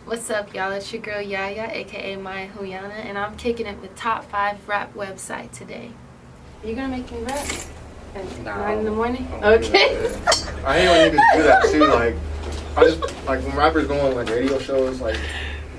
What's up, y'all? It's your girl Yaya, aka Maya Huyana, and I'm kicking it with top 5 rap website today. Are you gonna make me rap at 9 in the morning? Okay. I hate when niggas do that too. Like, I just like when rappers go on like radio shows. Like,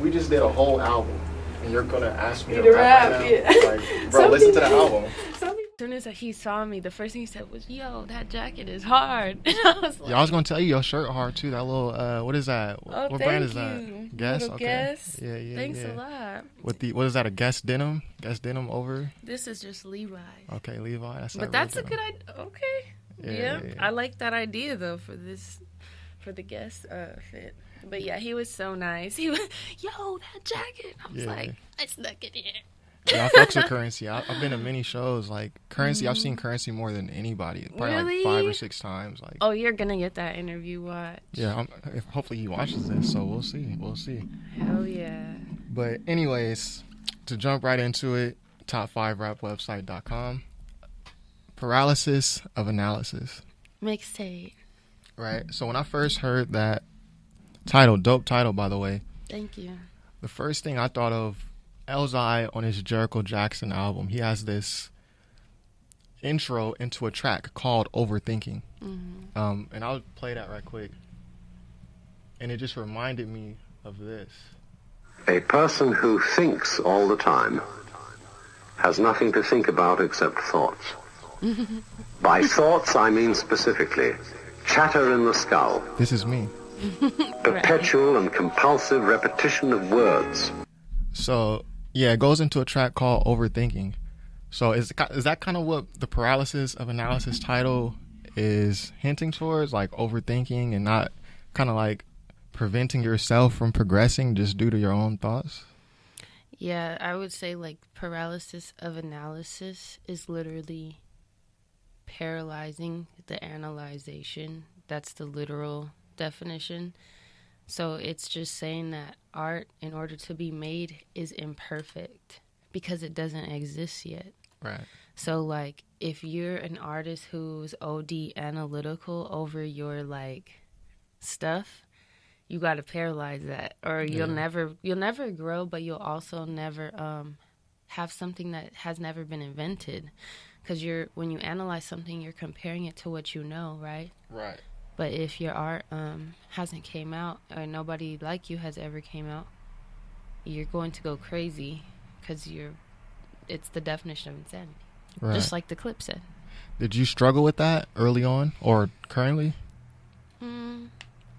we just did a whole album, and you're gonna ask me to rap right now? Yeah. Like, bro, listen to the album. As soon as he saw me, the first thing he said was, "Yo, that jacket is hard." And I was like, Yeah, I was gonna tell you your shirt hard too. That little what is that? Oh, what brand is that? you. Guess. Little Okay. Guess. Yeah. Thanks a lot. With the what is that? A Guess denim? Guess denim over? This is just Levi's. Okay, Levi. But that's a good idea. Okay. Yeah. I like that idea though for the Guess fit. But yeah, he was so nice. He was, yo, that jacket. I was like, I snuck it in. Yeah, I fucks with Currency. I've been to many shows. Like Currency, I've seen Currency more than anybody. Probably Really? like 5 or 6 times. Like, oh, you're gonna get that interview watch. Yeah, hopefully he watches this, so we'll see. Hell yeah. But anyways, to jump right into it, top5rapwebsite.com. Paralysis of Analysis. Mixtape. Right. So when I first heard that title, dope title by the way. Thank you. The first thing I thought of, Elzai on his Jericho Jackson album, he has this intro into a track called Overthinking. Mm-hmm. And I'll play that right quick. And it just reminded me of this. A person who thinks all the time has nothing to think about except thoughts. By thoughts, I mean specifically chatter in the skull. This is me. Perpetual and compulsive repetition of words. So, yeah, it goes into a track called Overthinking. So is that kind of what the Paralysis of Analysis title is hinting towards? Like overthinking and not kind of like preventing yourself from progressing just due to your own thoughts? Yeah, I would say like paralysis of analysis is literally paralyzing the analyzation. That's the literal definition. So it's just saying that art, in order to be made, is imperfect because it doesn't exist yet. Right. So, like, if you're an artist who's OD analytical over your, like, stuff, you got to paralyze that. Or you'll never grow, but you'll also never have something that has never been invented. Because when you analyze something, you're comparing it to what you know, right? Right. But if your art hasn't came out or nobody like you has ever came out, you're going to go crazy because it's the definition of insanity. Right. Just like the clip said. Did you struggle with that early on or currently?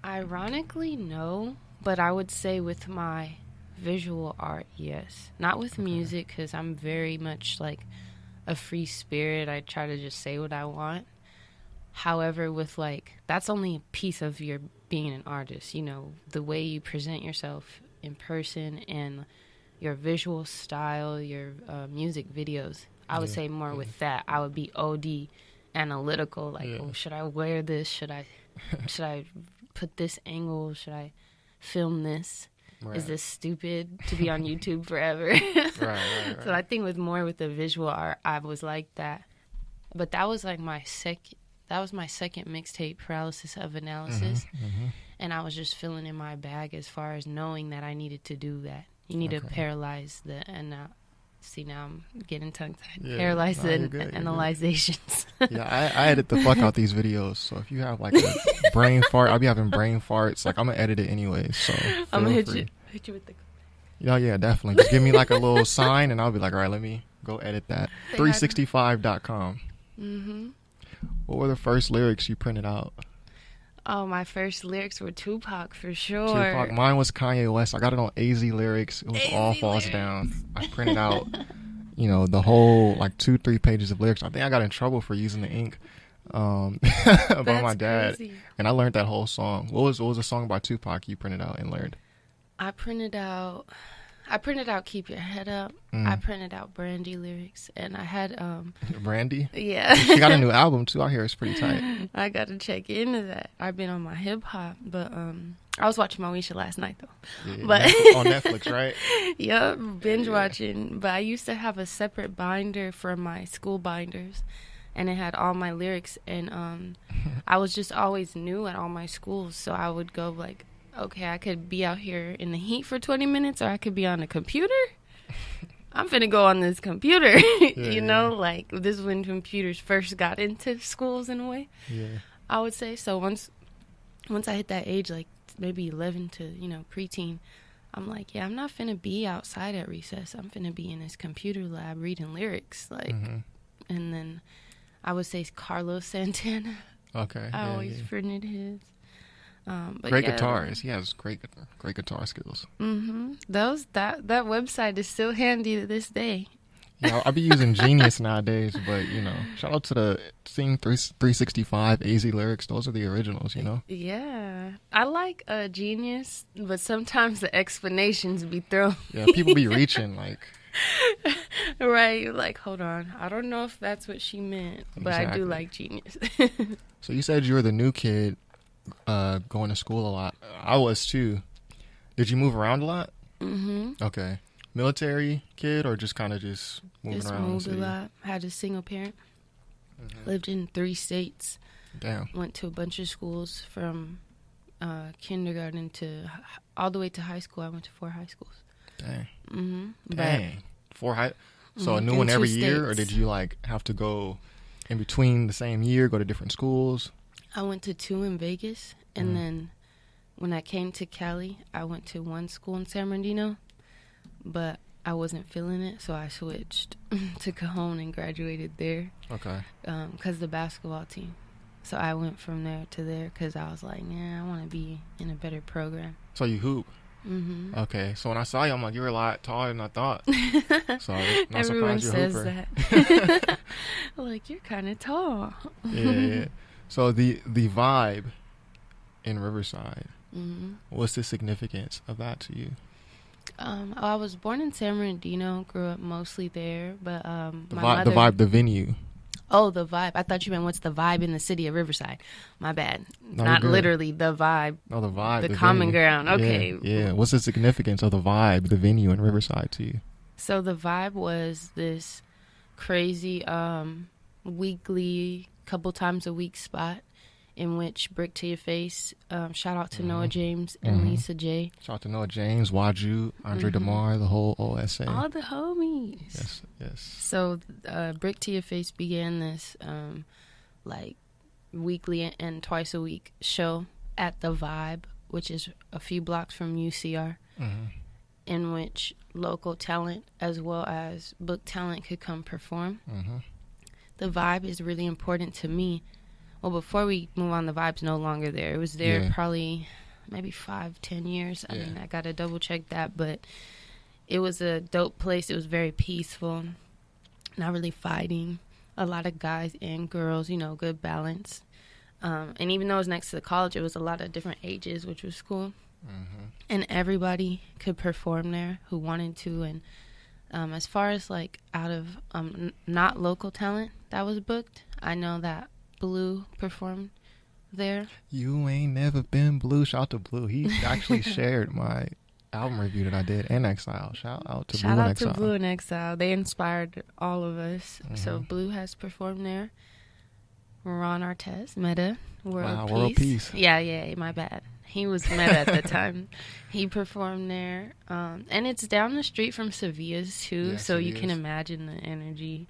Ironically, no. But I would say with my visual art, yes. Not with music because I'm very much like a free spirit. I try to just say what I want. However, with like, that's only a piece of your being an artist, you know, the way you present yourself in person and your visual style, your music videos. I would say more with that. I would be OD analytical, like, oh, should I wear this? Should I put this angle? Should I film this? Right. Is this stupid to be on YouTube forever? Right. So I think with the visual art, I was like that. But that was like my second mixtape, Paralysis of Analysis. And I was just feeling in my bag as far as knowing that I needed to do that. You need to paralyze see, now I'm getting tongue-tied. Yeah, paralyze the analyzations. Yeah, I edit the fuck out these videos. So if you have like a brain fart, I'll be having brain farts. Like, I'm going to edit it anyways. So I'm going to hit you with the... Yeah, definitely. Just give me like a little sign and I'll be like, all right, let me go edit that. 365.com. Mm-hmm. What were the first lyrics you printed out? Oh, my first lyrics were Tupac for sure. Tupac. Mine was Kanye West. I got it on AZ Lyrics. It was All Falls Down. I printed out, the whole like 2-3 pages of lyrics. I think I got in trouble for using the ink by my dad. Crazy. And I learned that whole song. What was a song by Tupac you printed out and learned? I printed out Keep Your Head Up. I printed out Brandy lyrics, and I had Brandy? Yeah. She got a new album too. I hear it's pretty tight. I got to check into that. I've been on my hip hop, but I was watching Moesha last night though. Yeah, but on Netflix, right? Yep, binge watching. But I used to have a separate binder for my school binders, and it had all my lyrics, and I was just always new at all my schools, so I would go like okay, I could be out here in the heat for 20 minutes or I could be on a computer. I'm finna go on this computer. You know, like this is when computers first got into schools in a way. Yeah. I would say. So once I hit that age, like maybe 11 to, preteen, I'm like, yeah, I'm not finna be outside at recess. I'm finna be in this computer lab reading lyrics. Like, and then I would say Carlos Santana. Okay. I always printed his. But great guitarist. He has great guitar skills. That website is still handy to this day. Yeah, I'll be using Genius nowadays, but shout out to the Sing 365 AZ lyrics. Those are the originals, Yeah, I like Genius, but sometimes the explanations be thrown. Yeah, people be reaching like. Right, like hold on, I don't know if that's what she meant, but I do like Genius. So you said you were the new kid, going to school a lot. I was too. Did you move around a lot? Okay. Military kid or just kind of moving around? Moved a lot. Had a single parent. Lived in 3 states. Damn. Went to a bunch of schools from kindergarten to all the way to high school. I went to 4 high schools. Dang. Dang. 4 high. So a new one every year, or did you have to go in between the same year, go to different schools? I went to 2 in Vegas, and then when I came to Cali, I went to 1 school in San Bernardino. But I wasn't feeling it, so I switched to Cajon and graduated there. Okay. Because the basketball team. So I went from there to there because I was like, I want to be in a better program. So you hoop? Okay. So when I saw you, I'm like, you were a lot taller than I thought. So not Everyone surprised you're says hooper. that. Like, you're kind of tall. Yeah. So the vibe in Riverside, what's the significance of that to you? I was born in San Bernardino, grew up mostly there, but the venue. Oh, the vibe. I thought you meant what's the vibe in the city of Riverside. My bad. No, not literally the vibe. No, the vibe. The common venue. ground. Okay. Yeah. What's the significance of the vibe, the venue in Riverside to you? So the vibe was this crazy weekly, couple times a week spot in which Brick to Your Face, shout out to Noah James and Lisa J. Shout out to Noah James, Waju, Andre DeMar, the whole OSA. All the homies. Yes. So Brick to Your Face began this weekly and twice a week show at the Vibe, which is a few blocks from UCR, in which local talent as well as book talent could come perform. The Vibe is really important to me. Well, before we move on, the Vibe's no longer there. It was there probably maybe 5-10 years. I mean, I got to double check that, but it was a dope place. It was very peaceful, not really fighting. A lot of guys and girls, good balance. And even though it was next to the college, it was a lot of different ages, which was cool. And everybody could perform there who wanted to. And as far as out of not local talent that was booked, I know that Blue performed there. You ain't never been Blue. Shout out to Blue. He actually shared my album review that I did and Exile. Shout out to Blue and Exile. Shout out to Blue and Exile. They inspired all of us. So Blue has performed there. Ron Artest, Meta, World Peace. Yeah, my bad. He was Meta at the time. He performed there. And it's down the street from Sevilla's, too, so you can imagine the energy.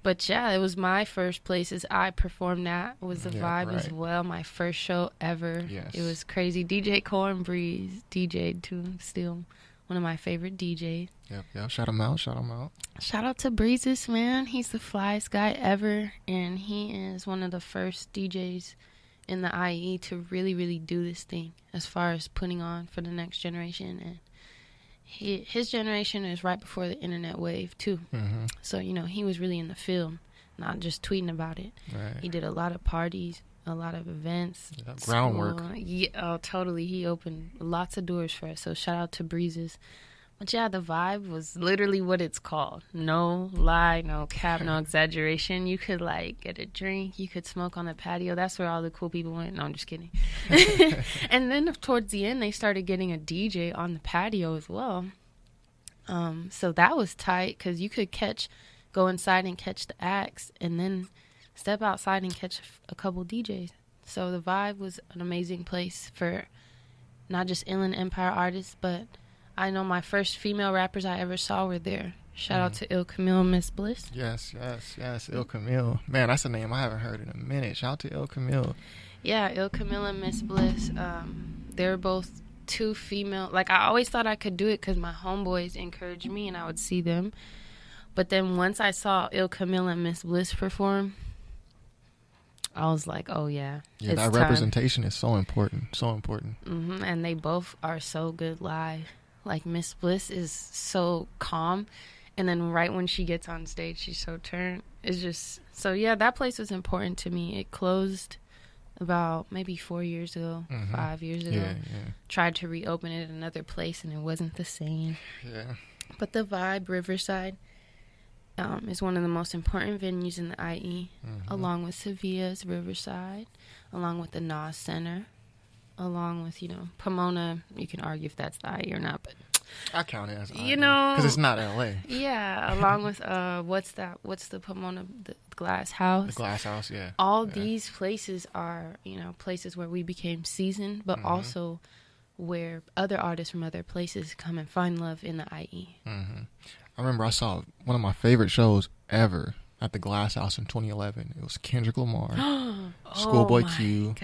But, yeah, it was my first places I performed at. Was the Vibe as well. My first show ever. Yes. It was crazy. DJ Cornbreeze DJ'd, too. Still one of my favorite DJs. Yep. Shout him out. Shout out to Breezes, man. He's the flyest guy ever. And he is one of the first DJs in the IE to really, really do this thing as far as putting on for the next generation. And his generation is right before the internet wave, too. So, he was really in the field, not just tweeting about it. Right. He did a lot of parties, a lot of events. Groundwork. Yeah, totally. He opened lots of doors for us. So shout out to Breezes. But yeah, the Vibe was literally what it's called. No lie, no cap, no exaggeration. You could get a drink. You could smoke on the patio. That's where all the cool people went. No, I'm just kidding. And then towards the end, they started getting a DJ on the patio as well. So that was tight because you could go inside and catch the acts and then step outside and catch a couple DJs. So the Vibe was an amazing place for not just Inland Empire artists, but I know my first female rappers I ever saw were there. Shout out to Il Camille, Miss Bliss. Yes, Il Camille. Man, that's a name I haven't heard in a minute. Shout out to Il Camille. Yeah, Il Camille and Miss Bliss. They're both two female. Like, I always thought I could do it because my homeboys encouraged me and I would see them. But then once I saw Il Camille and Miss Bliss perform, I was like, oh, yeah. Yeah, that representation is so important. So important. Mm-hmm. And they both are so good live. Like, Miss Bliss is so calm. And then right when she gets on stage, she's so turned. It's just... So, yeah, that place was important to me. It closed about maybe 4 years ago, 5 years ago. Yeah. Tried to reopen it at another place, and it wasn't the same. Yeah. But the Vibe, Riverside, is one of the most important venues in the IE, along with Sevilla's Riverside, along with the Nas Center, along with, Pomona. You can argue if that's the IE or not, but... I count it as IE. Because it's not LA. Yeah, along with, what's the Pomona, the Glass House? The Glass House, yeah. All these places are, places where we became seasoned, but also where other artists from other places come and find love in the IE. I remember I saw one of my favorite shows ever at the Glass House in 2011. It was Kendrick Lamar, Schoolboy Q,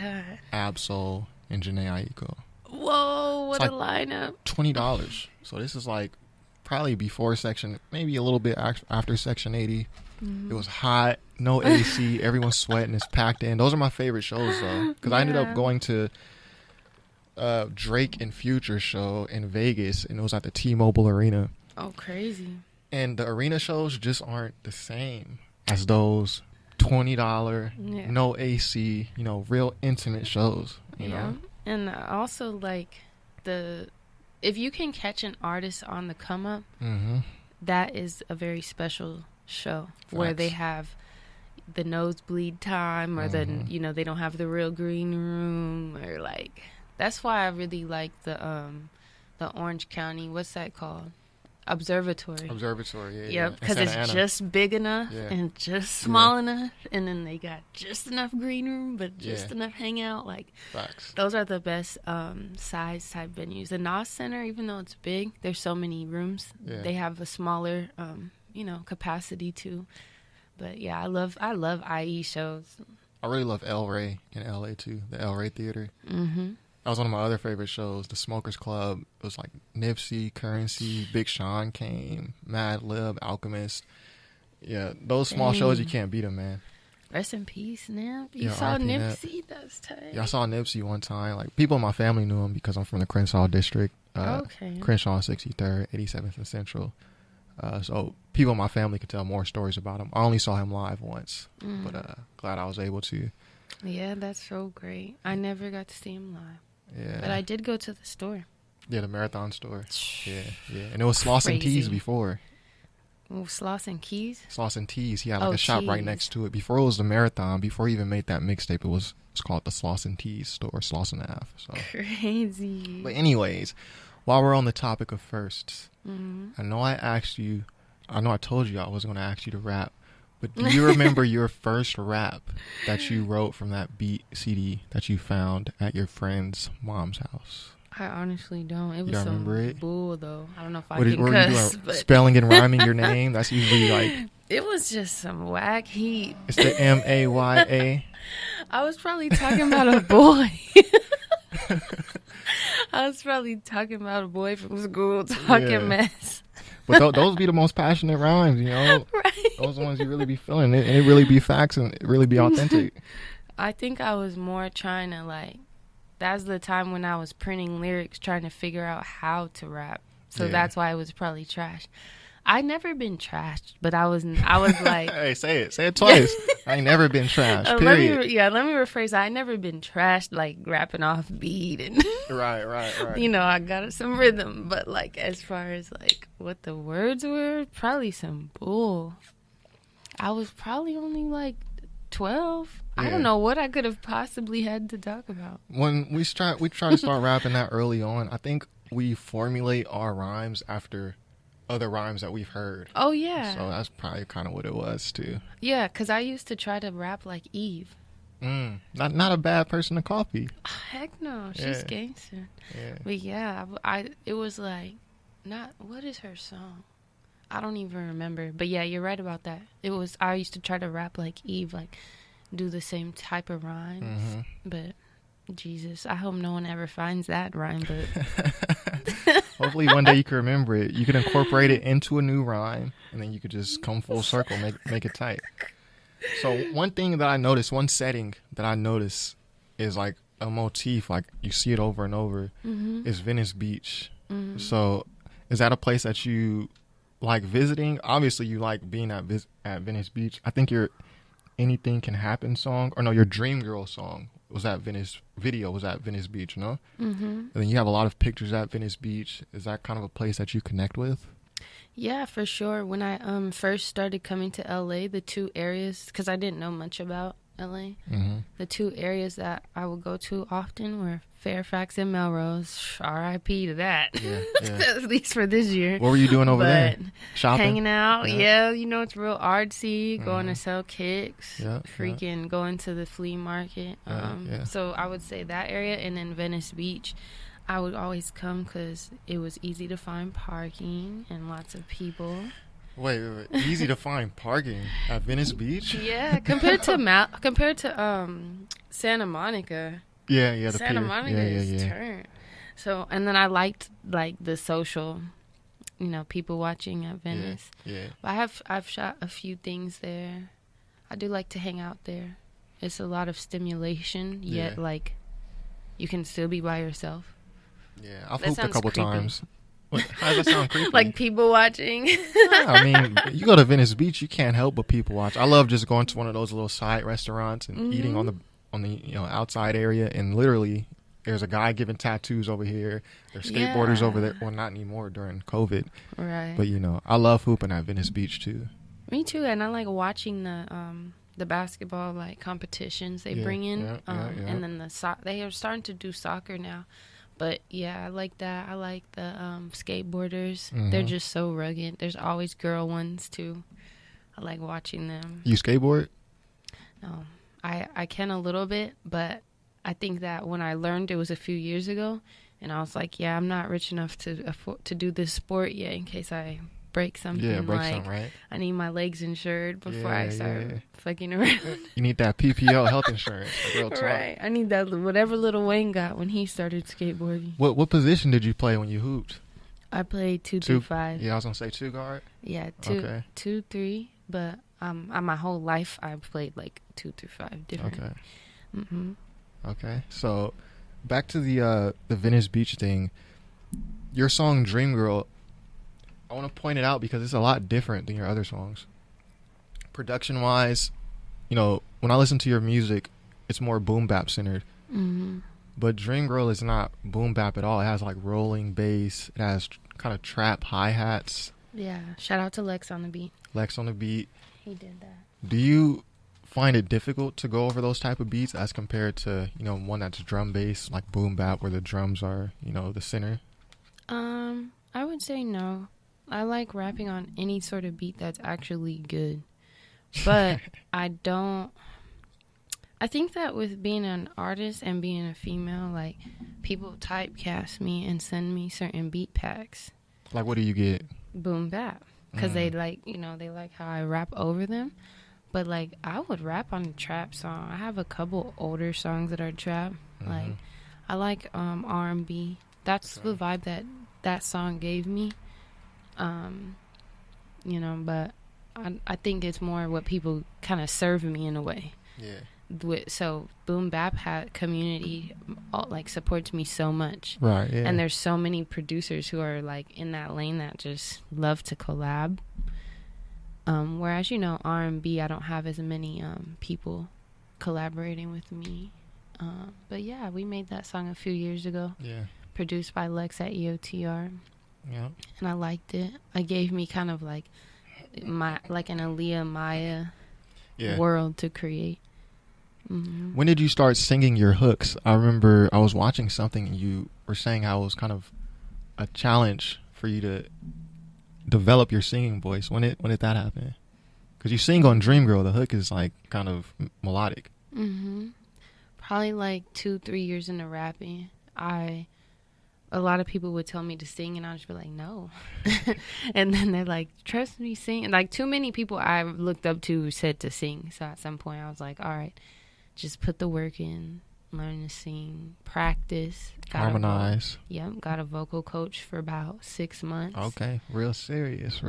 Absol, and Jhené Aiko. Whoa, what a lineup. $20. So this is like probably before maybe a little bit after Section 80. It was hot, no AC, everyone's sweating, it's packed in. Those are my favorite shows, though. Because I ended up going to Drake and Future show in Vegas, and it was at the T-Mobile Arena. Oh, crazy. And the arena shows just aren't the same as those $20, no AC, real intimate shows, you know? And also, like, if you can catch an artist on the come up, that is a very special show. Facts. Where they have the nosebleed time, or then, they don't have the real green room, or like, that's why I really like the Orange County, what's that called? Observatory, yeah. Yep, because it's just big enough and just small enough, and then they got just enough green room, but just enough hangout. Like, facts. Those are the best size type venues. The Nas Center, even though it's big, there's so many rooms. They have a smaller, capacity too. But yeah, I love IE shows. I really love El Rey in LA too. The El Rey Theater. That was one of my other favorite shows, the Smokers Club. It was like Nipsey, Currency, Big Sean came, Mad Lib, Alchemist. Yeah, those small shows, you can't beat them, man. Rest in peace, Nip. You saw Nipsey? That's tight. Yeah, I saw Nipsey one time. Like, people in my family knew him because I'm from the Crenshaw district. Crenshaw 63rd, 87th and Central. So people in my family could tell more stories about him. I only saw him live once, but glad I was able to. Yeah, that's so great. I never got to see him live. Yeah. But I did go to the store. Yeah, the Marathon store. Yeah. And it was Sloss and Tees before. Oh, Sloss and Keys? Sloss and Tees. He had like a shop right next to it. Before it was the Marathon, before he even made that mixtape, it's called the Sloss and Tees store, Sloss and Ave. So. Crazy. But anyways, while we're on the topic of firsts, I know I told you I was going to ask you to rap. But do you remember your first rap that you wrote from that beat CD that you found at your friend's mom's house? I honestly don't. It was some bull, though. I don't know if I can cuss. But... Spelling and rhyming your name? That's usually like... It was just some whack heat. It's the Maya. I was probably talking about a boy. I was probably talking about a boy from school talking mess. But those be the most passionate rhymes, Right. Those ones you really be feeling it, and it really be facts and it really be authentic. I think I was more trying to that's the time when I was printing lyrics, trying to figure out how to rap. So that's why it was probably trash. I never been trashed, but I was like, hey, say it twice. I ain't never been trashed. Period. Let me rephrase. I never been trashed, like rapping off beat and right. I got some rhythm, but like as far as like what the words were, probably some bull. I was probably only like 12. I don't know what I could have possibly had to talk about. When we try to start rapping that early on, I think we formulate our rhymes after other rhymes that we've heard. Oh, yeah. So that's probably kind of what it was, too. Yeah, because I used to try to rap like Eve. Not a bad person to copy. Heck no, she's gangster. Yeah. But yeah, it was like, not, what is her song? I don't even remember. But yeah, you're right about that. I used to try to rap like Eve, like do the same type of rhymes. But Jesus, I hope no one ever finds that rhyme book. Hopefully one day you can remember it. You can incorporate it into a new rhyme, and then you could just come full circle, make it tight. So one thing that I noticed, one setting that I noticed is like a motif, like you see it over and over, is Venice Beach. So is that a place that you like visiting? Obviously you like being at Venice Beach. I think your Anything Can Happen song, or no, your Dream Girl song was at Venice Beach, no? And then you have a lot of pictures at Venice Beach. Is that kind of a place that you connect with? Yeah, for sure. When I first started coming to LA, the two areas, because I didn't know much about LA, the two areas that I would go to often were Fairfax and Melrose. R.I.P. to that. Yeah. At least for this year. What were you doing over there? Shopping? Hanging out. Yeah, it's real artsy. Going to sell kicks. Freaking going to the flea market. So I would say that area, and then Venice Beach. I would always come because it was easy to find parking and lots of people. Wait. Easy to find parking at Venice Beach? Yeah, compared to Santa Monica. Yeah, the Santa pier. Monica is turned. So, and then I liked like the social, people watching at Venice. Yeah. But I've shot a few things there. I do like to hang out there. It's a lot of stimulation, yet like you can still be by yourself. Yeah, I've hooped a couple times. How does that sound creepy? Like people watching? I mean, you go to Venice Beach, you can't help but people watch. I love just going to one of those little side restaurants and eating on the outside area, and literally there's a guy giving tattoos over here. There's skateboarders over there. Well, not anymore during COVID. Right. But I love hooping at Venice Beach too. Me too, and I like watching the basketball like competitions they bring in, and then they are starting to do soccer now. But yeah, I like that. I like the skateboarders. They're just so rugged. There's always girl ones too. I like watching them. You skateboard? No, I can a little bit, but I think that when I learned, it was a few years ago, and I was like, yeah, I'm not rich enough to afford to do this sport yet in case I break something. Yeah, something, right? I need my legs insured before I start fucking around. You need that PPO health insurance. Real talk. Right. I need that whatever Lil Wayne got when he started skateboarding. What position did you play when you hooped? I played 2-5. Yeah, I was gonna say 2 guard. Yeah, 2-3. But my whole life I played like 2-5 different. Okay. Okay. So back to the Venice Beach thing. Your song Dream Girl, I want to point it out because it's a lot different than your other songs. Production wise, when I listen to your music, it's more boom bap centered. But Dream Girl is not boom bap at all. It has like rolling bass. It has kind of trap hi-hats. Yeah. Shout out to Lex on the beat. He did that. Do you find it difficult to go over those type of beats as compared to, one that's drum bass, like boom bap, where the drums are, the center? I would say no. I like rapping on any sort of beat that's actually good. But I think that with being an artist and being a female, like, people typecast me and send me certain beat packs. Like, what do you get? Boom bap. Because they like, they like how I rap over them. But, like, I would rap on a trap song. I have a couple older songs that are trap. Like, I like R&B. That's the vibe that song gave me. But I think it's more what people kind of serve me in a way. Yeah. So boom bap community like supports me so much. Right. Yeah. And there's so many producers who are like in that lane that just love to collab. Whereas R&B, I don't have as many people collaborating with me. But yeah, we made that song a few years ago. Yeah. Produced by Lex at EOTR. Yeah. And I liked it. It gave me kind of like an Aaliyah Maya world to create. When did you start singing your hooks? I remember I was watching something and you were saying how it was kind of a challenge for you to develop your singing voice. When did that happen? Because you sing on Dream Girl, the hook is like kind of melodic. Probably like 2-3 years into rapping, a lot of people would tell me to sing, and I'd just be like, no. And then they're like, trust me, sing. And like, too many people I looked up to said to sing. So at some point I was like, all right, just put the work in, learn to sing, practice. Harmonize. Got a vocal coach for about 6 months. Okay, real serious.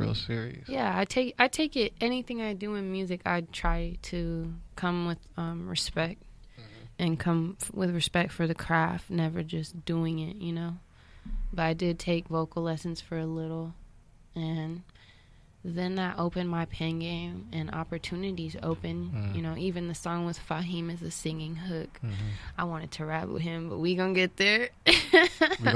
Yeah, I take it, anything I do in music, I try to come with respect. And come with respect for the craft, never just doing it, you know. But I did take vocal lessons for a little, and then that opened my pen game, and opportunities open. You know, even the song with Fahim is a singing hook. I wanted to rap with him, but we gonna get there.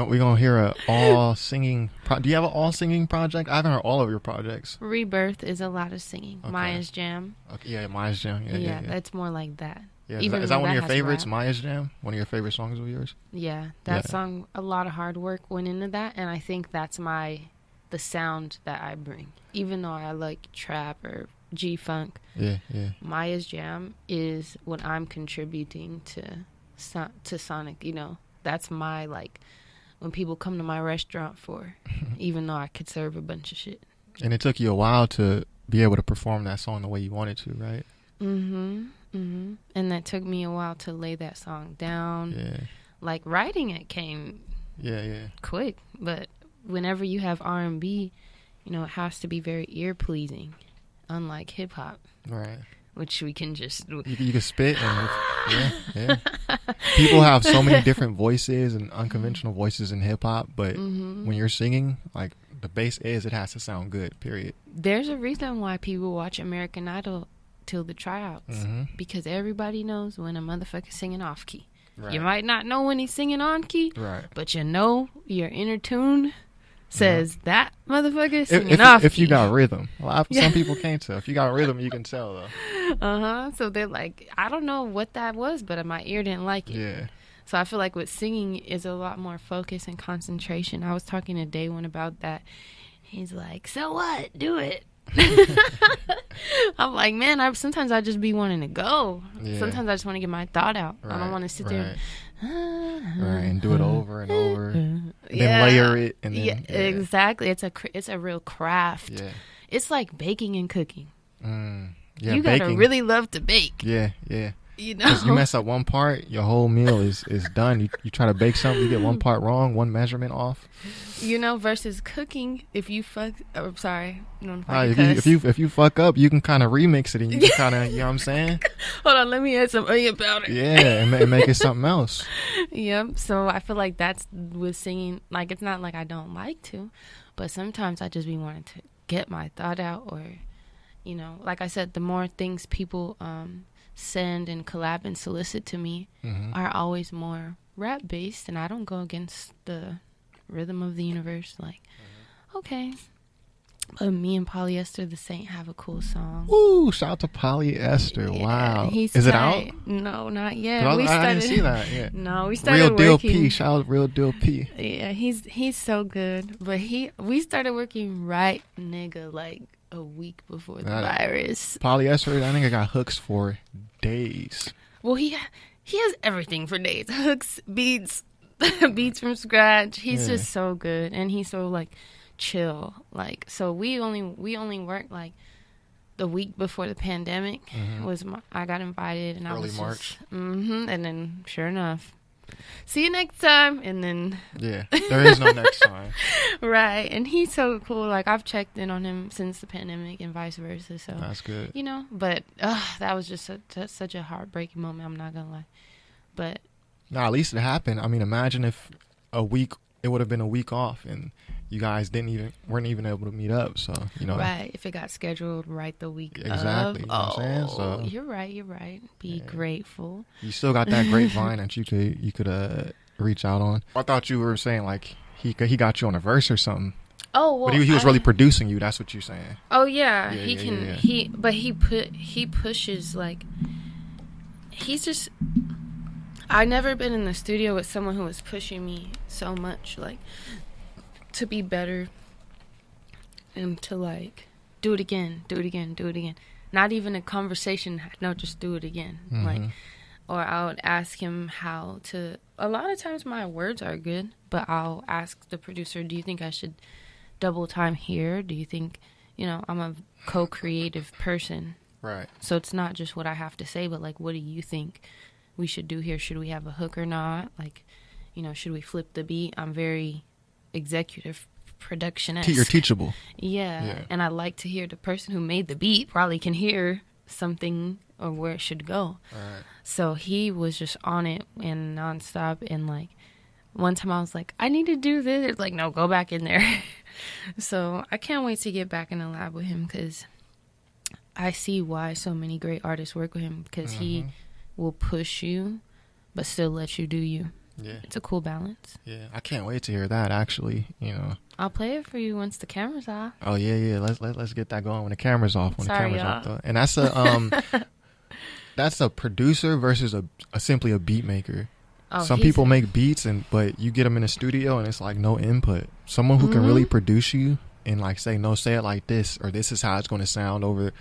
we gonna hear a all singing. Do you have an all singing project? I haven't heard all of your projects. Rebirth is a lot of singing. Okay. Maya's Jam. Okay, yeah, Maya's Jam. Yeah, that's more like that. Yeah, Even is that one of your has favorites, rap. Maya's Jam? One of your favorite songs of yours? Yeah, that song, a lot of hard work went into that, and I think that's the sound that I bring. Even though I like trap or G-funk, Maya's Jam is what I'm contributing to Sonic, you know. That's my, like, when people come to my restaurant for, even though I could serve a bunch of shit. And it took you a while to be able to perform that song the way you wanted to, right? And that took me a while to lay that song down. Yeah. Like, writing it came quick, but whenever you have R&B, you know, it has to be very ear pleasing, unlike hip hop, right? Which we can just you can spit and people have so many different voices and unconventional voices in hip hop, but when you're singing, like, the base is it has to sound good. Period. There's a reason why people watch American Idol till the tryouts, because everybody knows when a motherfucker's singing off key. Right. You might not know when he's singing on key, right? But you know your inner tune says that motherfucker singing off key. If you got rhythm. Well, some people can't tell. If you got rhythm, you can tell, though. So they're like, I don't know what that was, but my ear didn't like it. Yeah. So I feel like with singing is a lot more focus and concentration. I was talking to Day One about that. He's like, so what? Do it. I'm like, man, sometimes I just be wanting to go. Sometimes I just want to get my thought out. I don't want to sit there and do it over and over, and then layer it, and then exactly. It's a real craft. It's like baking and cooking. You gotta really love to bake. You know, because you mess up one part, your whole meal is done. You try to bake something, you get one part wrong, one measurement off. You know, versus cooking, if you fuck, if you fuck up, you can kind of remix it, and you can kind of, you know what I'm saying? Hold on, let me add some onion powder. Yeah, and make it something else. Yep. So I feel like that's with singing. Like, it's not like I don't like to, but sometimes I just be wanting to get my thought out, or, you know, like I said, the more things people send and collab and solicit to me are always more rap based, and I don't go against the rhythm of the universe. Like, okay, but me and Polyester the Saint have a cool song. Ooh, shout out to Polyester. Yeah, wow, is it out? No, not yet. I didn't see that yet. No, we started Real Deal working. P. Shout out Real Deal P. Yeah, he's so good, but we started working right, nigga, like a week before the virus. Polyester, I think I got hooks for days. Well, he has everything for days. Hooks, beats, beats from scratch. He's just so good, and he's so, like, chill. Like, so we only worked like the week before the pandemic. I got invited, and early March. And then sure enough, see you next time. And then there is no next time. Right. And he's so cool. Like, I've checked in on him since the pandemic and vice versa. So that's good. You know, but that was just such a heartbreaking moment. I'm not gonna lie. But no, at least it happened. I mean, imagine if it would have been a week off, and you guys weren't even able to meet up. So, you know, right? If it got scheduled right the week exactly. You know what I'm saying? So you're right. Be grateful. You still got that grapevine that you could reach out on. I thought you were saying like he got you on a verse or something. Oh, well, but he was really producing you. That's what you're saying. Oh yeah, he can. He pushes, like, he's just. I've never been in the studio with someone who was pushing me so much, like, to be better and to, like, do it again. Not even a conversation. No, just do it again. Like, or I would ask him how to. A lot of times my words are good, but I'll ask the producer, do you think I should double time here? Do you think, I'm a co-creative person. Right. So it's not just what I have to say, but like, what do you think we should do here? Should we have a hook or not? Like, should we flip the beat? I'm very executive production-esque. You're teachable. Yeah. And I like to hear the person who made the beat probably can hear something or where it should go. Right. So he was just on it and nonstop. And like one time I was like, I need to do this. It's like, no, go back in there. So I can't wait to get back in the lab with him because I see why so many great artists work with him, because he will push you but still let you do you. Yeah. It's a cool balance. Yeah. I can't wait to hear that, actually, I'll play it for you once the camera's off. Oh, yeah. Let's get that going when the camera's off. Sorry, the camera's y'all. off, though. And that's a producer versus simply a beat maker. Oh, some people make beats, but you get them in the studio and it's like no input. Someone who can really produce you and like say it like this, or this is how it's going to sound over.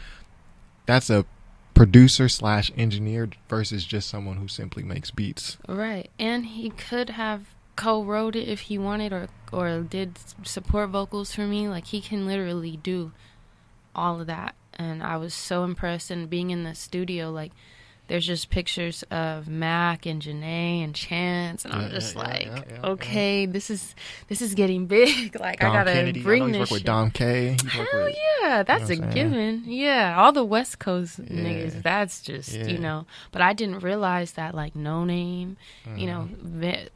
That's a producer / engineer versus just someone who simply makes beats. Right. And he could have co-wrote it if he wanted, or did support vocals for me. Like, he can literally do all of that. And I was so impressed. And being in the studio, like, there's just pictures of Mac and Janae and Chance, and I'm just okay, this is getting big. Like, Dom I gotta Kennedy. bring I know this work with shit. Dom K. Hell yeah, that's a given. Yeah, all the West Coast niggas. That's just But I didn't realize that, like, No Name,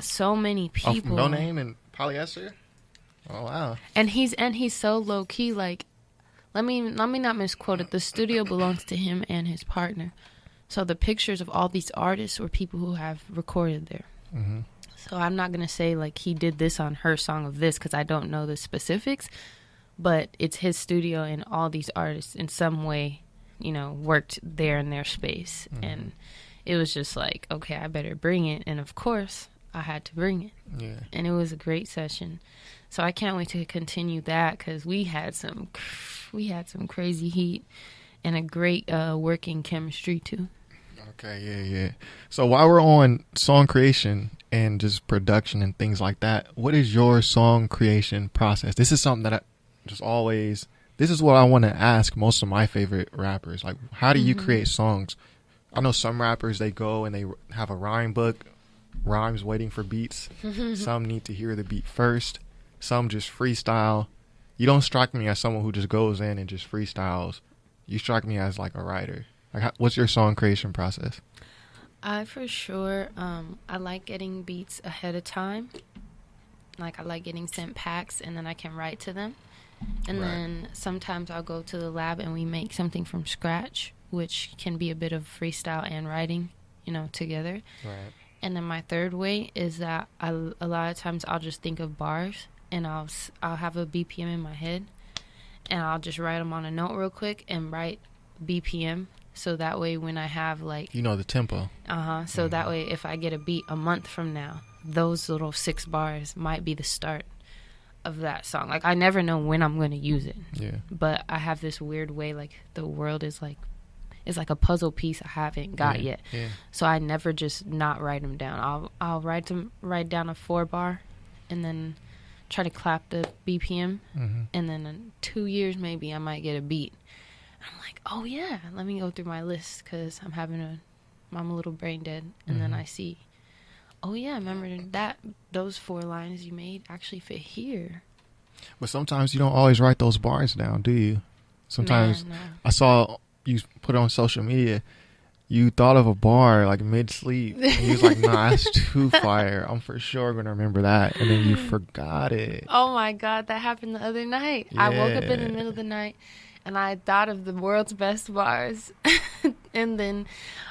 so many people. No Name and Polyester. Oh wow. And he's so low key. Like, let me not misquote it. The studio belongs to him and his partner. So the pictures of all these artists were people who have recorded there. Mm-hmm. So I'm not going to say, like, he did this on her song of this, because I don't know the specifics. But it's his studio, and all these artists in some way, worked there in their space. Mm-hmm. And it was just like, okay, I better bring it. And, of course, I had to bring it. Yeah. And it was a great session. So I can't wait to continue that, because we had some crazy heat and a great working chemistry, too. Okay, yeah. So while we're on song creation and just production and things like that, what is your song creation process? This is something that this is what I want to ask most of my favorite rappers. Like, how do you create songs? I know some rappers, they go and they have a rhyme book, rhymes waiting for beats. Some need to hear the beat first. Some just freestyle. You don't strike me as someone who just goes in and just freestyles. You strike me as like a writer. Like, what's your song creation process? I like getting beats ahead of time. Like, I like getting sent packs, and then I can write to them. And then sometimes I'll go to the lab and we make something from scratch, which can be a bit of freestyle and writing, together. Right. And then my third way is that a lot of times I'll just think of bars, and I'll have a BPM in my head, and I'll just write them on a note real quick and write BPM. So that way when I have, like... the tempo. So that way if I get a beat a month from now, those little 6 bars might be the start of that song. Like, I never know when I'm going to use it. Yeah. But I have this weird way, like, the world is like a puzzle piece I haven't got yet. Yeah. So I never just not write them down. I'll write down a 4-bar and then try to clap the BPM. Mm-hmm. And then in 2 years maybe I might get a beat. I'm like, oh yeah, let me go through my list, because I'm a little brain dead. And then I see, oh yeah, remember that those 4 lines you made actually fit here. But sometimes you don't always write those bars down, do you? Sometimes no. I saw you put it on social media. You thought of a bar like mid-sleep. And you was like, nah, that's too fire. I'm for sure going to remember that. And then you forgot it. Oh my God, that happened the other night. Yeah. I woke up in the middle of the night. And I thought of the world's best bars. And then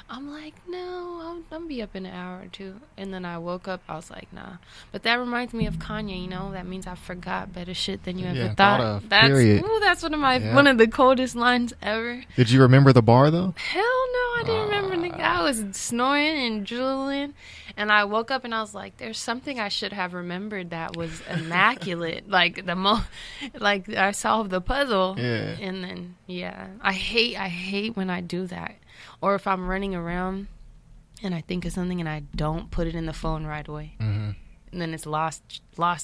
I'm like, no, I'll be up in an hour or 2. And then I woke up, I was like, nah. But that reminds me of Kanye, That means I forgot better shit than you ever thought. That's one of the coldest lines ever. Did you remember the bar, though? Hell no, I didn't remember. I was snoring and drooling. And I woke up and I was like, there's something I should have remembered that was immaculate. Like, I solved the puzzle. Yeah. And then, I hate when I do that. Or if I'm running around and I think of something and I don't put it in the phone right away. Mm-hmm. And then it's lost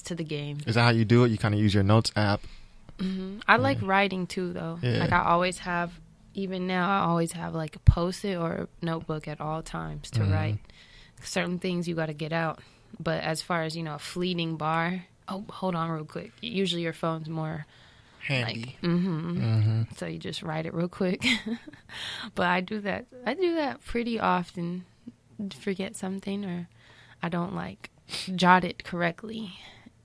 to the game. Is that how you do it? You kind of use your notes app? Mm-hmm. I like writing too, though. Yeah. Like I always have, even now, I always have like a Post-it or a notebook at all times to write. Certain things you got to get out. But as far as, a fleeting bar, oh, hold on real quick. Usually your phone's more handy. Like, so you just write it real quick. But I do that pretty often. Forget something, or I don't like jot it correctly,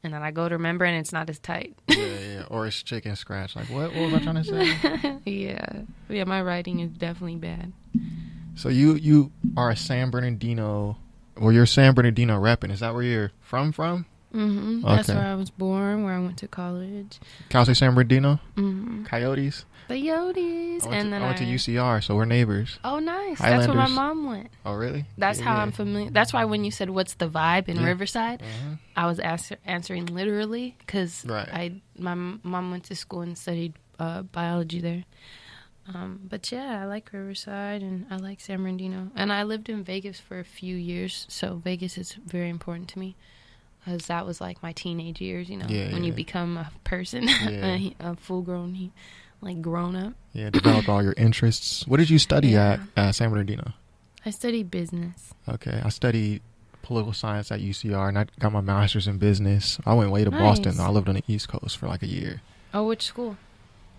and then I go to remember and it's not as tight. Yeah. Or it's chicken scratch. Like, what was I trying to say? Yeah, my writing is definitely bad. So you are a San Bernardino, or you're San Bernardino repping. Is that where you're from? Mm-hmm. Okay. That's where I was born, where I went to college. Cal State San Bernardino? Mm-hmm. Coyotes? The Yotes. I went to UCR, so we're neighbors. Oh, nice. Highlanders. That's where my mom went. Oh, really? That's how I'm familiar. That's why when you said, what's the vibe in Riverside, I was answering literally because my mom went to school and studied biology there. But yeah, I like Riverside and I like San Bernardino. And I lived in Vegas for a few years, so Vegas is very important to me. Because that was like my teenage years, when you become a person, a full-grown, like grown up. Yeah, develop all your interests. What did you study at San Bernardino? I studied business. Okay, I studied political science at UCR, and I got my master's in business. I went way to Boston, though. I lived on the East Coast for like a year. Oh, which school?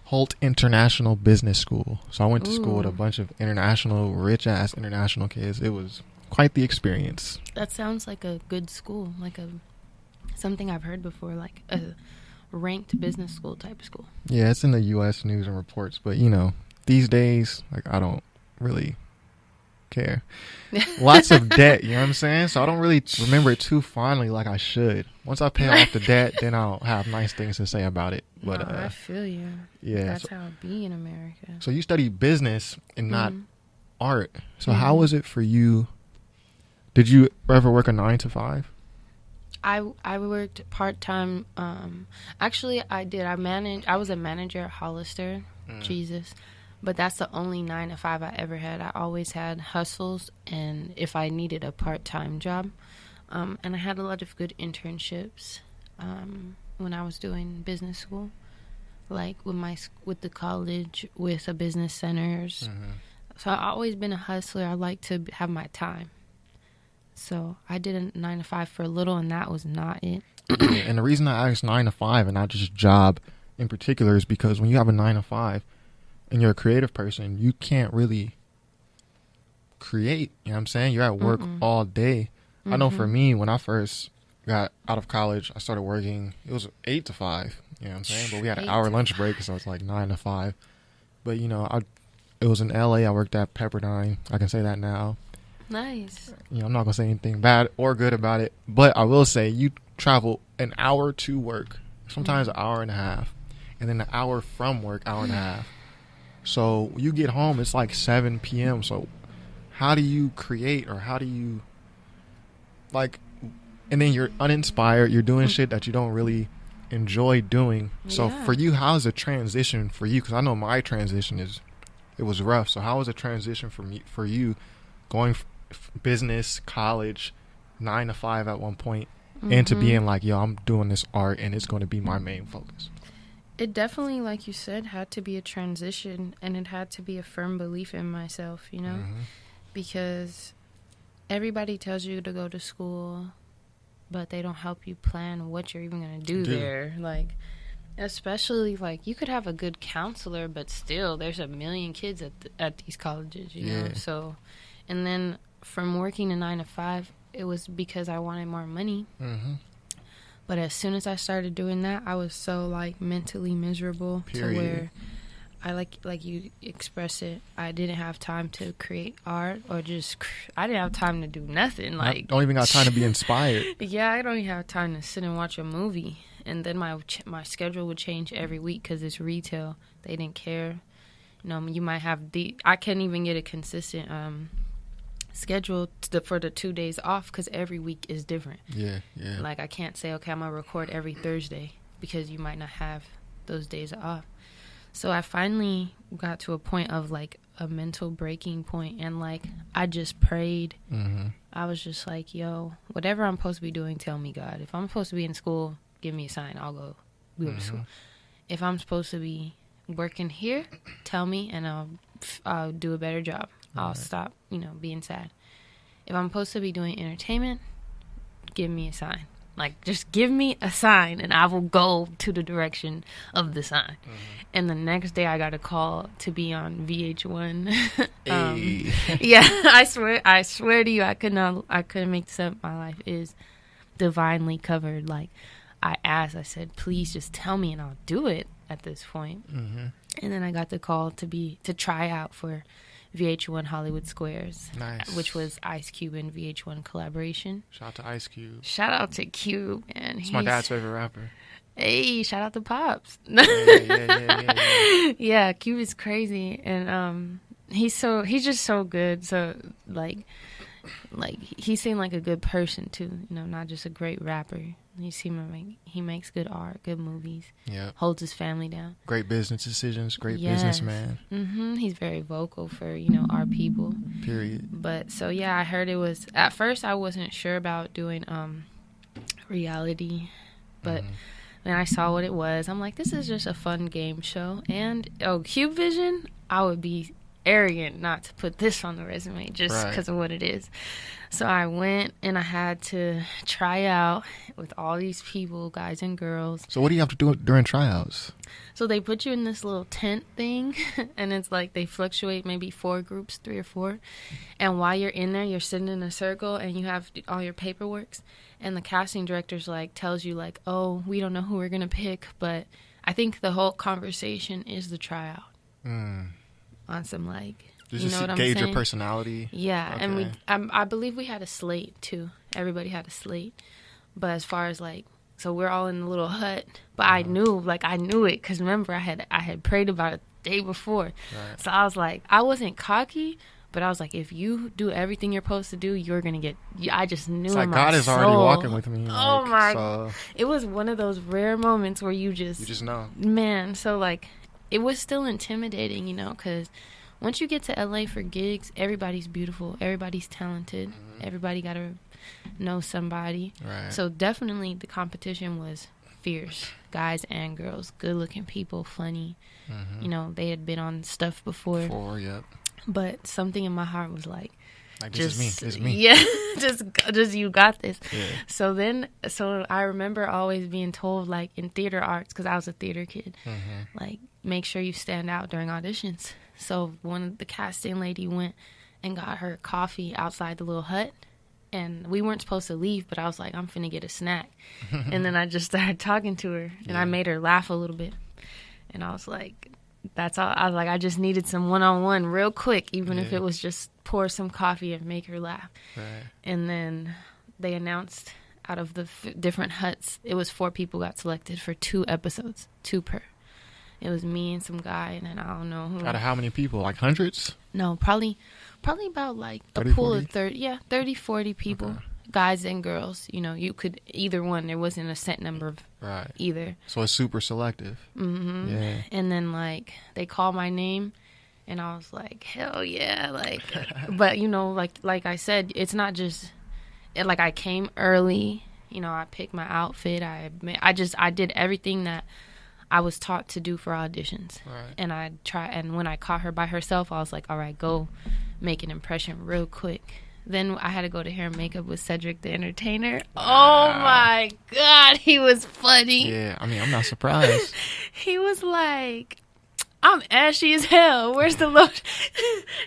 Holt International Business School. So I went to school with a bunch of rich-ass international kids. It was quite the experience. That sounds like a good school, like something I've heard before, like a ranked business school type of school. Yeah, it's in the U.S. News and Reports, but these days, like, I don't really care. Lots of debt, you know what I'm saying? So I don't really remember it too fondly like I should. Once I pay off the debt, then I'll have nice things to say about it. But I feel you. Yeah, that's how it be in America. So you study business and not art. So how was it for you? Did you ever work a 9 to 5? I worked part-time. Actually, I did. I was a manager at Hollister. Jesus. But that's the only 9 to 5 I ever had. I always had hustles, and if I needed a part-time job. And I had a lot of good internships when I was doing business school. Like with the college, with the business centers. So I've always been a hustler. I like to have my time. So I did a 9 to 5 for a little, and that was not it. And the reason I asked 9 to 5 and not just job in particular is because when you have a 9 to 5 and you're a creative person, you can't really create. You know what I'm saying? You're at work all day. I know for me, when I first got out of college, I started working. It was 8 to 5. You know what I'm saying? But we had an hour lunch break, so it's like 9 to 5. But it was in LA. I worked at Pepperdine. I can say that now. Nice. I'm not gonna say anything bad or good about it, but I will say you travel an hour to work, sometimes an hour and a half, and then an hour from work, hour and a half. So you get home, it's like 7 p.m. So how do you create, or how do you and then you're uninspired, you're doing shit that you don't really enjoy doing. So for you, how's the transition for you? Because I know my transition it was rough. So how was the transition for you going business, college, 9 to 5 at one point, and to being like, yo, I'm doing this art and it's going to be my main focus? It definitely, like you said, had to be a transition, and it had to be a firm belief in myself, because everybody tells you to go to school, but they don't help you plan what you're even going to do there. Like, especially, like, you could have a good counselor, but still, there's a million kids at these colleges, you know? So, and then from working a 9 to 5, it was because I wanted more money. But as soon as I started doing that, I was so, like, mentally miserable to where I, like you express it, I didn't have time to create art, or I didn't have time to do nothing. Like, I don't even got time to be inspired. Yeah, I don't even have time to sit and watch a movie. And then my schedule would change every week because it's retail. They didn't care. You might have I can't even get a consistent schedule for the 2 days off because every week is different. Yeah. Like, I can't say, okay, I'm going to record every Thursday because you might not have those days off. So I finally got to a point of, like, a mental breaking point, and like I just prayed. Mm-hmm. I was just like, yo, whatever I'm supposed to be doing, tell me, God. If I'm supposed to be in school, give me a sign. I'll go to school. If I'm supposed to be working here, tell me, and I'll do a better job. I'll stop, being sad. If I'm supposed to be doing entertainment, give me a sign. Like, just give me a sign, and I will go to the direction of the sign. And the next day, I got a call to be on VH1. Hey. Yeah, I swear to you, I couldn't make this up. My life is divinely covered. Like, I said, please just tell me, and I'll do it at this point. Mm-hmm. And then I got the call to try out for VH1 Hollywood Squares, Nice. which was Ice Cube and VH1 collaboration. Shout out to Ice Cube. Shout out to Cube, and He's my dad's favorite rapper. Hey, shout out to Pops. Yeah. Yeah, Cube is crazy, and he's just so good. So like he seemed like a good person too. Not just a great rapper. He makes good art, good movies. Yeah. Holds his family down. Great business decisions. Great Yes. businessman. He's very vocal for our people. Period. But so yeah, I heard it was. At first, I wasn't sure about doing reality, but when I saw what it was, I'm like, this is just a fun game show. And Cube Vision, I would be arrogant not to put this on the resume just because of what it is. So I went and I had to try out with all these people, guys and girls. So what do you have to do during tryouts? So they put you in this little tent thing, and it's like they fluctuate maybe 4 groups, 3 or 4. And while you're in there, you're sitting in a circle, and you have all your paperwork. And the casting director's tells you oh, we don't know who we're gonna pick, but I think the whole conversation is the tryout. On some Just what I'm gauge saying? your personality. Yeah, Okay. and I believe we had a slate too. Everybody had a slate, but as far as so we're all in a little hut. But I knew it because remember I had prayed about it the day before. Right. So I was I wasn't cocky, but I was if you do everything you're supposed to do, you're gonna get. I just knew It's in my God is soul. already walking with me. Oh my! So It was one of those rare moments where you just know. man. So it was still intimidating, because once you get to LA for gigs, everybody's beautiful, everybody's talented, everybody got to know somebody. Right. So definitely the competition was fierce, guys and girls, good-looking people, funny. They had been on stuff before. Yep. But something in my heart was this is me. Yeah, just you got this. Yeah. So I remember always being told in theater arts, because I was a theater kid, make sure you stand out during auditions. So the casting lady went and got her coffee outside the little hut, and we weren't supposed to leave, but I was I'm finna get a snack. And then I just started talking to her, and I made her laugh a little bit. And I was that's all. I was I just needed some one-on-one real quick, even if it was just pour some coffee and make her laugh. Right. And then they announced out of the different huts, it was 4 people got selected for 2 episodes, 2 per. It was me and some guy, and then I don't know who. Out of how many people? Hundreds? No, probably about a 30, pool 40? of 30. Yeah, 30, 40 people. Okay. Guys and girls. You could either one. There wasn't a set number of either. So it's super selective. Mm-hmm. Yeah. And then they called my name, and I was hell yeah, but like I said, it's not just I came early. I picked my outfit. I did everything that I was taught to do for auditions. Right. And when I caught her by herself, I was all right, go make an impression real quick. Then I had to go to hair and makeup with Cedric the Entertainer. Wow. Oh my God, he was funny. Yeah, I'm not surprised. He was I'm ashy as hell. Where's the load?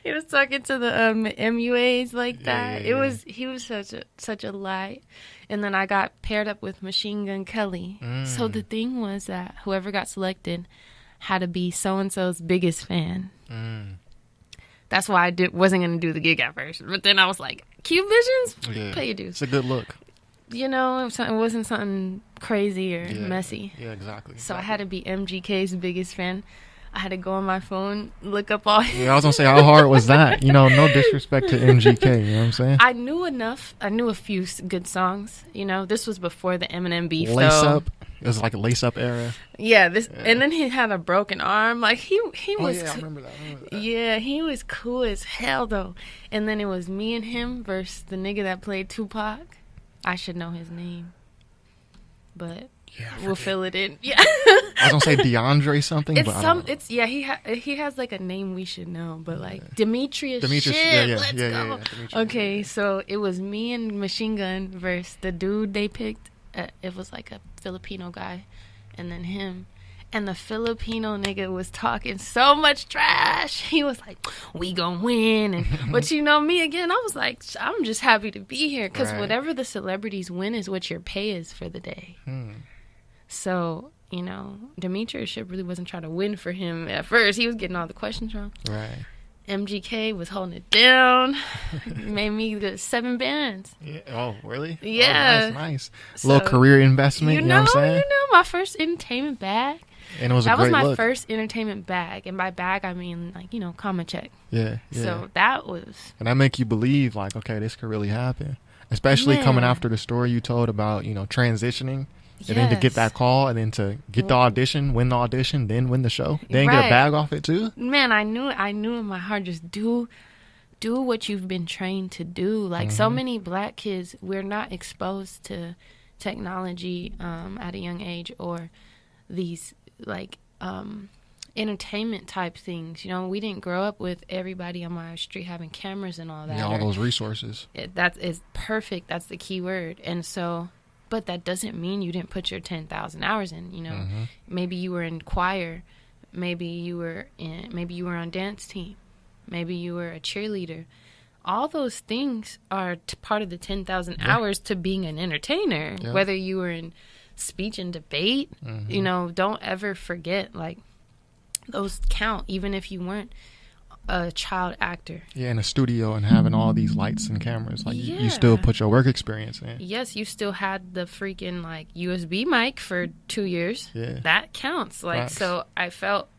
He was talking to the MUAs that. Yeah. He was such a light. And then I got paired up with Machine Gun Kelly. So the thing was that whoever got selected had to be so-and-so's biggest fan. That's why I wasn't going to do the gig at first. But then I was Cube Visions? Pay your dues. It's a good look. It wasn't something crazy or messy. Yeah, exactly. So I had to be MGK's biggest fan. I had to go on my phone, look up all... Yeah, I was going to say, how hard was that? No disrespect to MGK, you know what I'm saying? I knew enough. I knew a few good songs. This was before the Eminem beef, Lace though. Up. It was like a lace-up era. Yeah, and then he had a broken arm. Like he was. I remember that. Yeah, he was cool as hell though. And then it was me and him versus the nigga that played Tupac. I should know his name, but we'll fill it in. Yeah, I was gonna say DeAndre something. He has like a name we should know, but like Demetrius. Shit, let's go. Demetrius, okay, so it was me and Machine Gun versus the dude they picked. It was like a Filipino guy, and then him. And the Filipino nigga was talking so much trash. He was like, we gonna win. But you know, me again, I was like, I'm just happy to be here. Because whatever the celebrities win is what your pay is for the day. So, you know, Demetrius shit really wasn't trying to win for him at first. He was getting all the questions wrong. Right. MGK was holding it down. Made me the 7 bands. Yeah. Oh, really? Yeah. Oh, nice. So, little career investment, you know what I'm saying? My first entertainment bag. And it was that was my first entertainment bag. And by bag, I mean, like, you know, comma check. Yeah. So that was... And that make you believe, like, okay, this could really happen. Especially coming after the story you told about, you know, transitioning. And then to get that call, and then to get the audition, win the audition, then win the show, then get a bag off it too. Man, I knew in my heart, just do what you've been trained to do. Like so many black kids, we're not exposed to technology at a young age, or these like entertainment type things. You know, we didn't grow up with everybody on my street having cameras and all that. Yeah, all those resources. That is perfect. That's the key word. And so. But that doesn't mean you didn't put your 10,000 hours in, you know. Maybe you were in choir. Maybe you were on dance team. Maybe you were a cheerleader. All those things are part of the 10,000 hours to being an entertainer. Yeah. Whether you were in speech and debate, you know, don't ever forget, like, those count, even if you weren't a child actor. Yeah, in a studio and having all these lights and cameras. Like, you still put your work experience in. Yes, you still had the freaking, like, USB mic for 2 years. Yeah. That counts. Like, so I felt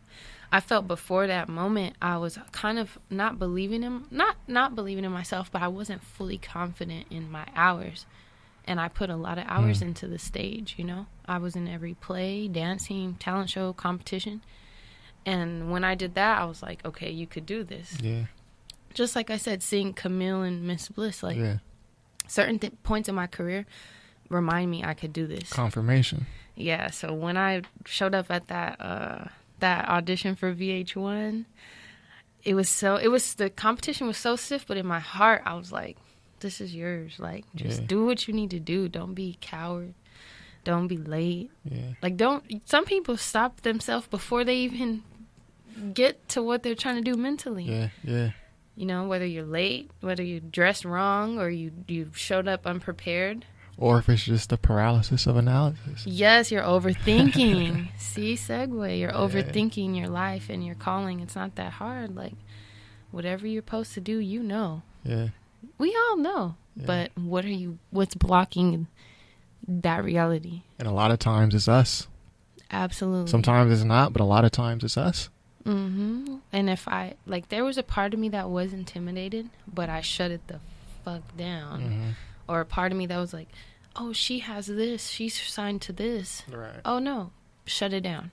before that moment, I was kind of not believing in myself, but I wasn't fully confident in my hours. And I put a lot of hours into the stage, you know. I was in every play, dance team, talent show, competition. And when I did that, I was like, okay, you could do this. Yeah. Just like I said, seeing Camille and Miss Bliss, like certain points in my career remind me I could do this. Confirmation. Yeah. So when I showed up at that audition for VH1, the competition was so stiff, but in my heart, I was like, this is yours. Like, just do what you need to do. Don't be a coward. Don't be late. Yeah. Like, some people stop themselves before they even get to what they're trying to do mentally. Yeah, yeah. You know, whether you're late, whether you dressed wrong, or you showed up unprepared. Or if it's just the paralysis of analysis. Yes, you're overthinking. See, segue. You're overthinking your life and your calling. It's not that hard. Like, whatever you're supposed to do, you know. Yeah. We all know. Yeah. But what's blocking that reality? And a lot of times it's us. Absolutely. Sometimes it's not, but a lot of times it's us. And if there was a part of me that was intimidated, but I shut it the fuck down. Or a part of me that was like, oh, she has this, she's signed to this. Right. Oh no, shut it down.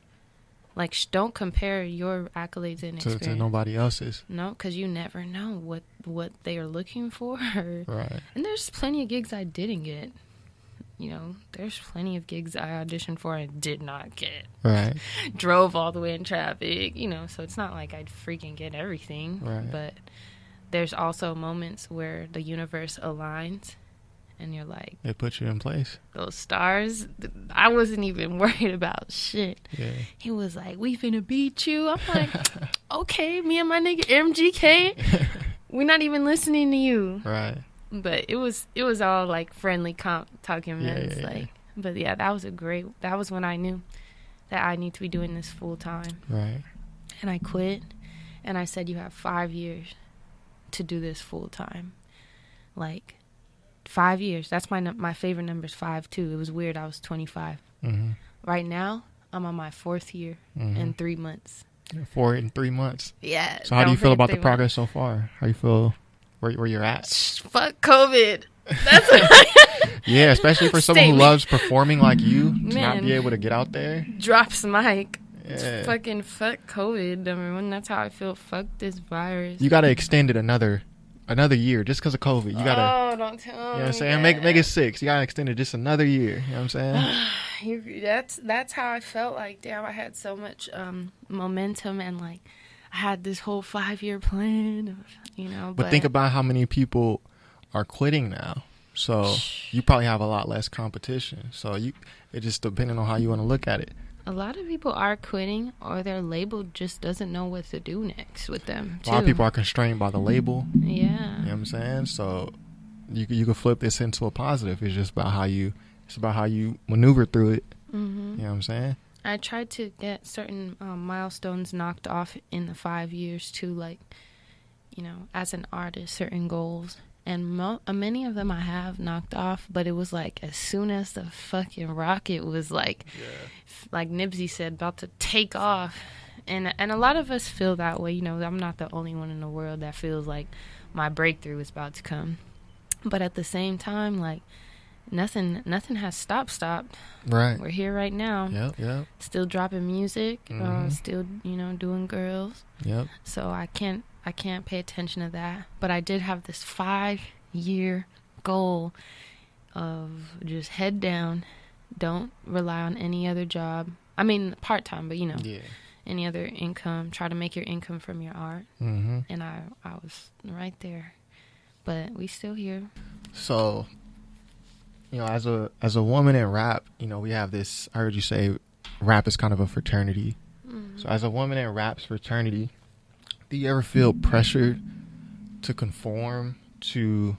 Like, don't compare your accolades and experience to nobody else's. No, because you never know what they are looking for. Right. And there's plenty of gigs I didn't get. You know, there's plenty of gigs I auditioned for and did not get. Right. Drove all the way in traffic, you know, so it's not like I'd freaking get everything. Right. But there's also moments where the universe aligns and you're like... It puts you in place. Those stars, I wasn't even worried about shit. Yeah. He was like, we finna beat you. I'm like, okay, me and my nigga MGK, we're not even listening to you. Right. But it was all like friendly talking mess. But yeah, that was when I knew that I need to be doing this full time. Right. And I quit, and I said, you have 5 years to do this full time. Like, 5 years. That's my favorite number is 5 too. It was weird. I was 25. Right now, I'm on my 4th year in 3 months. 4 in 3 months. Yeah. So how do you feel about the progress so far? How you feel? Where you're at? Fuck COVID. That's what Yeah, especially for someone who Statement. loves performing like you, to not Man. be able to get out there. drops mic. Yeah. Fucking fuck COVID, everyone. That's how I feel. Fuck this virus. You got to extend it another year just because of COVID. You got to, Oh, don't tell me. you know what I'm saying? Make it 6. You got to extend it just another year. You know what I'm saying? That's how I felt. Like, damn, I had so much momentum, and like I had this whole 5-year plan, you know. But think about how many people are quitting now. So you probably have a lot less competition. So it just depending on how you want to look at it. a lot of people are quitting, or their label just doesn't know what to do next with them. A lot of people are constrained by the label. Yeah. You know what I'm saying? So you could flip this into a positive. It's just about how you maneuver through it. Mm-hmm. You know what I'm saying? I tried to get certain milestones knocked off in the 5 years too, like, you know, as an artist, certain goals. And many of them I have knocked off, but it was like as soon as the fucking rocket was like Nipsey said, about to take off. And a lot of us feel that way. You know, I'm not the only one in the world that feels like my breakthrough is about to come. But at the same time, like, nothing has stopped. Right. We're here right now. Yep. Still dropping music. Mhm. Still, you know, doing girls. Yep. So I can't pay attention to that. But I did have this 5-year goal of just head down, don't rely on any other job. I mean, part-time, but, you know, any other income. Try to make your income from your art. Mm-hmm. And I was right there. But we still here. So, you know, as a woman in rap, you know, we have this, I heard you say rap is kind of a fraternity. Mm-hmm. So as a woman in rap's fraternity, do you ever feel pressured to conform to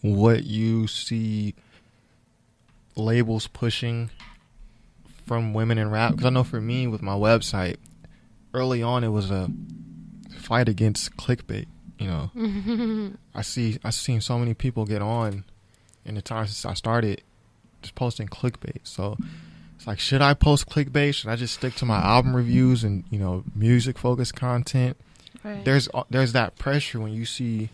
what you see labels pushing from women in rap? Because I know for me, with my website, early on it was a fight against clickbait. You know, I've seen so many people get on in the time since I started just posting clickbait. So it's like, should I post clickbait? Should I just stick to my album reviews and, you know, music focused content? Right. There's that pressure when you see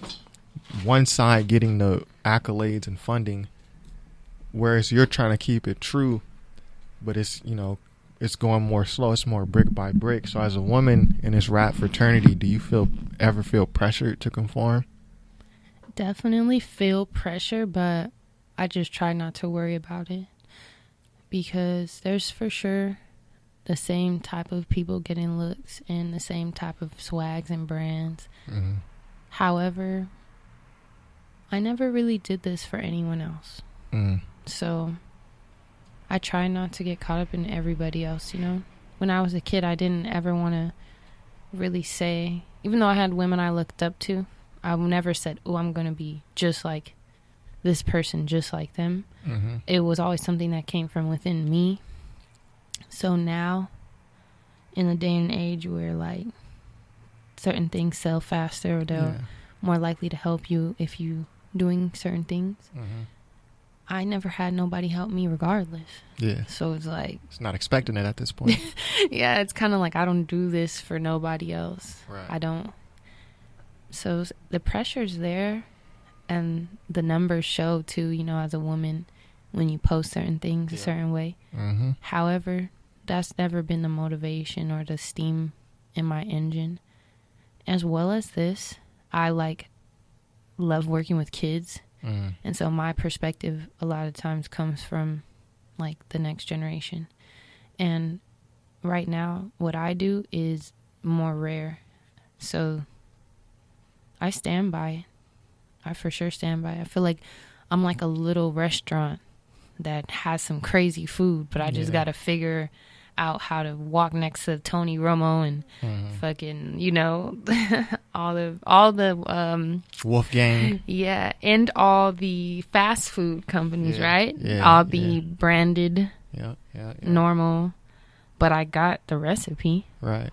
one side getting the accolades and funding, whereas you're trying to keep it true, but it's, you know, it's going more slow. It's more brick by brick. So as a woman in this rap fraternity, do you ever feel pressured to conform? Definitely feel pressure, but I just try not to worry about it, because there's for sure the same type of people getting looks and the same type of swags and brands. Mm-hmm. However, I never really did this for anyone else. So I try not to get caught up in everybody else, you know. When I was a kid, I didn't ever want to really say, even though I had women I looked up to, I never said, oh, I'm going to be just like this person, just like them. Mm-hmm. It was always something that came from within me. So now, in the day and age where, like, certain things sell faster, or they're more likely to help you if you doing certain things, I never had nobody help me regardless. Yeah. So it's like, It's not expecting it at this point. yeah, it's kind of like I don't do this for nobody else. Right. I don't. So the pressure's there, and the numbers show too, you know, as a woman, when you post certain things a certain way. Mm-hmm. However, that's never been the motivation or the steam in my engine. As well as this, I love working with kids. Mm-hmm. And so my perspective a lot of times comes from like the next generation. And right now, what I do is more rare. So I stand by it. I for sure stand by it. I feel like I'm like a little restaurant that has some crazy food, but I just got to figure out how to walk next to Tony Romo and fucking, you know, all the Wolfgang. yeah, and all the fast food companies, right? Yeah, all the branded, Yeah. normal, but I got the recipe. Right.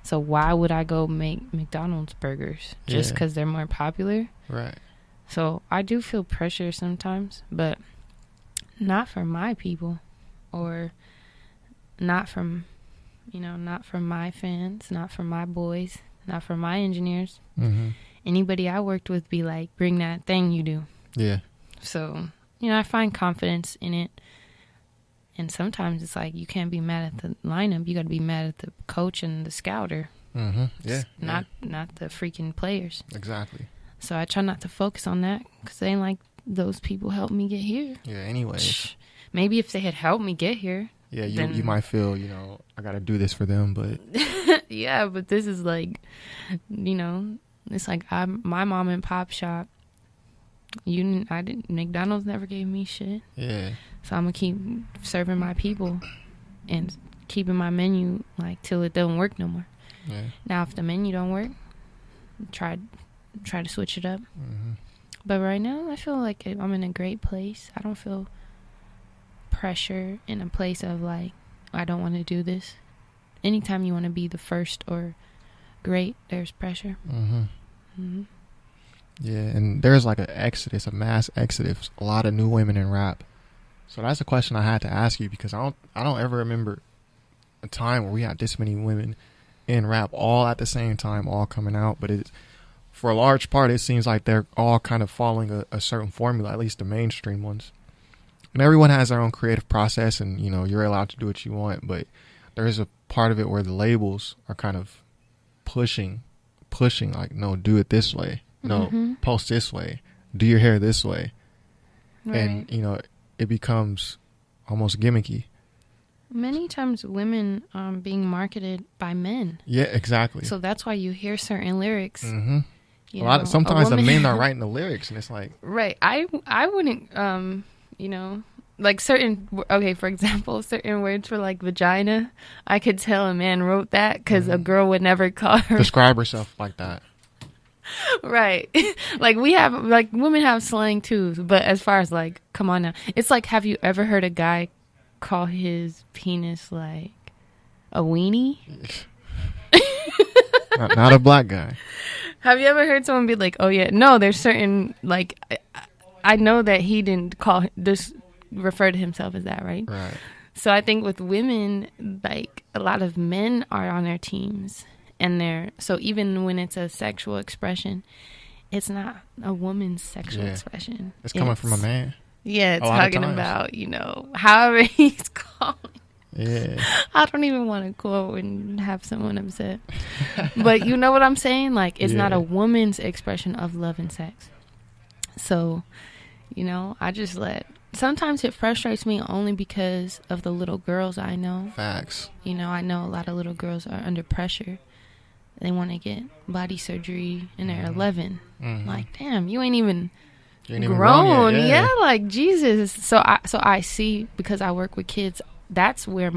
So why would I go make McDonald's burgers just because they're more popular? Right. So I do feel pressure sometimes, but not from my people, or not from my fans, not from my boys, not from my engineers. Mm-hmm. Anybody I worked with be like, bring that thing you do. Yeah. So, you know, I find confidence in it. And sometimes it's like you can't be mad at the lineup. You got to be mad at the coach and the scouter. Yeah. Not the freaking players. Exactly. So I try not to focus on that because they ain't like those people helped me get here. Yeah, anyway. Maybe if they had helped me get here. Yeah, you might feel, you know, I got to do this for them, but. Yeah, but this is like, you know, it's like my mom and pop shop. McDonald's never gave me shit. Yeah. So I'm gonna keep serving my people and keeping my menu like till it doesn't work no more. Yeah. Now if the menu don't work, try to switch it up. But right now I feel like I'm in a great place. I don't feel pressure in a place of like I don't want to do this. Anytime you want to be the first or great, there's pressure. Yeah, and there's like a mass exodus, a lot of new women in rap. So that's a question I had to ask you because I don't ever remember a time where we had this many women in rap all at the same time, all coming out. But for a large part, it seems like they're all kind of following a certain formula, at least the mainstream ones. And everyone has their own creative process, and you know you're allowed to do what you want. But there is a part of it where the labels are kind of pushing, like, no, do it this way. No, post this way. Do your hair this way. Right. And, you know, it becomes almost gimmicky. Many times women being marketed by men. Yeah, exactly. So that's why you hear certain lyrics. Sometimes the men are writing the lyrics, and it's like... Right. I wouldn't, you know... Like certain, okay, for example, certain words for like vagina, I could tell a man wrote that because a girl would never call her. Describe herself like that. Right. Like women have slang too, but as far as like, come on now. It's like, have you ever heard a guy call his penis like a weenie? not a black guy. Have you ever heard someone be like, oh yeah, no, there's certain, like, I know that he didn't refer to himself as that, right? Right. So I think with women, like a lot of men are on their teams, and so even when it's a sexual expression, it's not a woman's sexual expression. It's coming from a man. Yeah, it's talking about, you know, however he's calling. Yeah. I don't even want to quote and have someone upset. But you know what I'm saying? Like, it's not a woman's expression of love and sex. So, you know, sometimes it frustrates me only because of the little girls I know. Facts. You know, I know a lot of little girls are under pressure. They want to get body surgery and they're 11. Like, damn, you ain't even grown. Yeah, like, Jesus. So I see, because I work with kids, that's where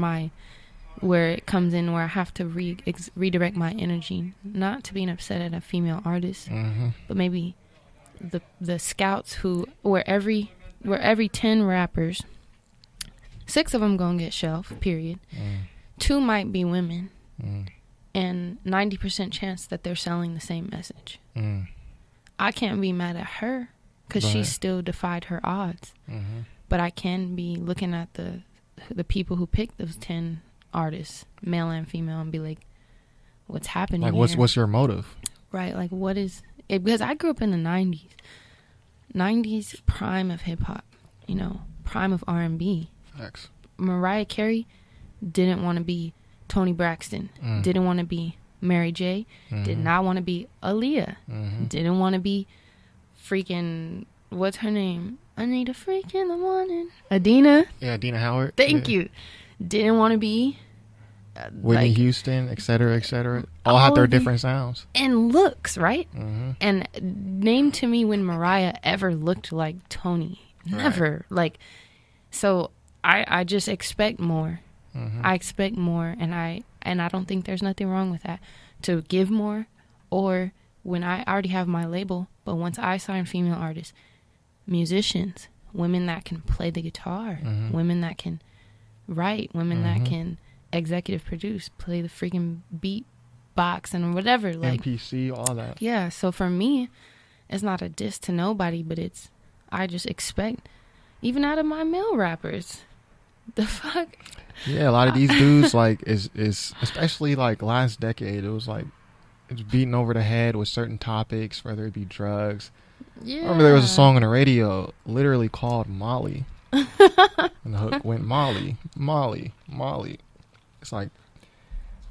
it comes in, where I have to redirect my energy, not to being upset at a female artist, but maybe the scouts where every 10 rappers, 6 of them gonna get shelved, period. 2 might be women, and 90% chance that they're selling the same message. I can't be mad at her because she still defied her odds. But I can be looking at the people who picked those 10 artists, male and female, and be like, what's happening like, here? what's your motive? Right, like, what is it? Because I grew up in the 90s prime of hip-hop, you know, prime of R&B. Facts. Mariah Carey didn't want to be Toni Braxton, didn't want to be Mary J, did not want to be Aaliyah, didn't want to be freaking, what's her name? I need a freak in the morning. Adina. Yeah, Adina Howard. Thank you. Didn't want to be Whitney Houston, et cetera, all had their different sounds and looks, right? And name to me when Mariah ever looked like Toni. Never. Like, so I just expect more. I expect more, and I don't think there's nothing wrong with that, to give more. Or when I already have my label, but once I sign female artists, musicians, women that can play the guitar, women that can write, women that can executive produce, play the freaking beat box and whatever, like MPC, all that. Yeah, so for me, it's not a diss to nobody, but I just expect, even out of my male rappers, the fuck. Yeah, a lot of these dudes, like, is especially like last decade, it was like it's beaten over the head with certain topics, whether it be drugs. Yeah. I remember there was a song on the radio literally called Molly. And the hook went Molly, Molly, Molly. It's like,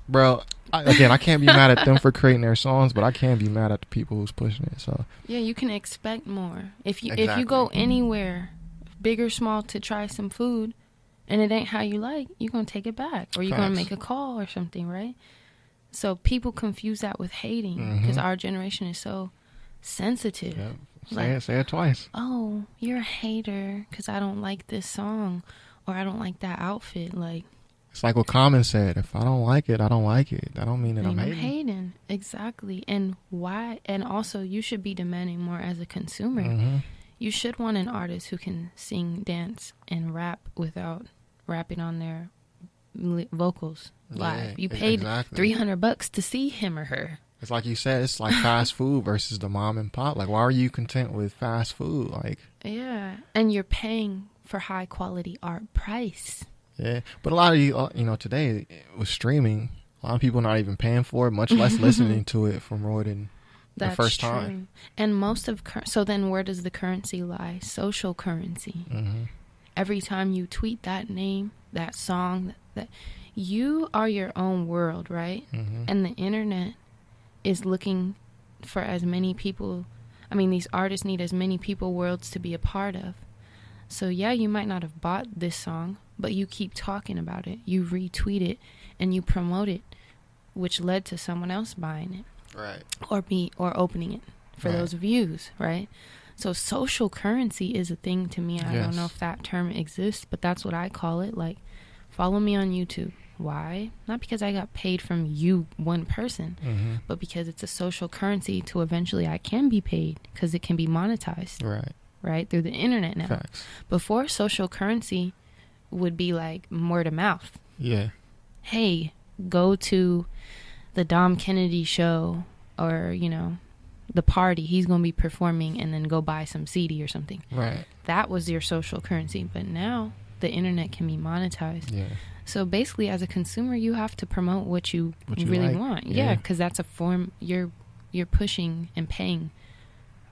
bro, I can't be mad at them for creating their songs, but I can be mad at the people who's pushing it. So yeah, you can expect more. If you Exactly. go anywhere, big or small, to try some food, and it ain't how you like, you're going to take it back. Or you're going to Facts. make a call or something, right? So people confuse that with hating because our generation is so sensitive. Yep. Say it twice. Oh, you're a hater because I don't like this song or I don't like that outfit. Like, It's like what Common said. If I don't like it, I don't like it. That don't mean that I'm hating. Exactly. And why? And also, you should be demanding more as a consumer. Mm-hmm. You should want an artist who can sing, dance, and rap without rapping on their vocals live. Yeah, You paid exactly. $300 to see him or her. It's like you said, it's like fast food versus the mom and pop. Like, why are you content with fast food? Like, Yeah. And you're paying for high quality art price. yeah. But a lot of you, today with streaming, a lot of people not even paying for it, much less listening to it for more than the first true. time. And most of so then where does the currency lie? Social currency. Mm-hmm. Every time you tweet that name, that song, that you are your own world, right? Mm-hmm. And the internet is looking for as many people. I mean, these artists need as many people worlds to be a part of. So yeah, you might not have bought this song, but you keep talking about it. You retweet it and you promote it, which led to someone else buying it. Right. Or opening it for Right. those views, right? So social currency is a thing to me. I don't know if that term exists, but that's what I call it. Like, follow me on YouTube. Why? Not because I got paid from you, one person, but because it's a social currency to eventually I can be paid because it can be monetized, right? Through the internet now. Facts. Before, social currency would be like word of mouth. Yeah. Hey, go to the Dom Kennedy show or, the party. He's going to be performing, and then go buy some CD or something. Right. That was your social currency. But now the internet can be monetized. Yeah. So basically, as a consumer, you have to promote what you really like. want. Yeah. Yeah, because that's a form you're pushing and paying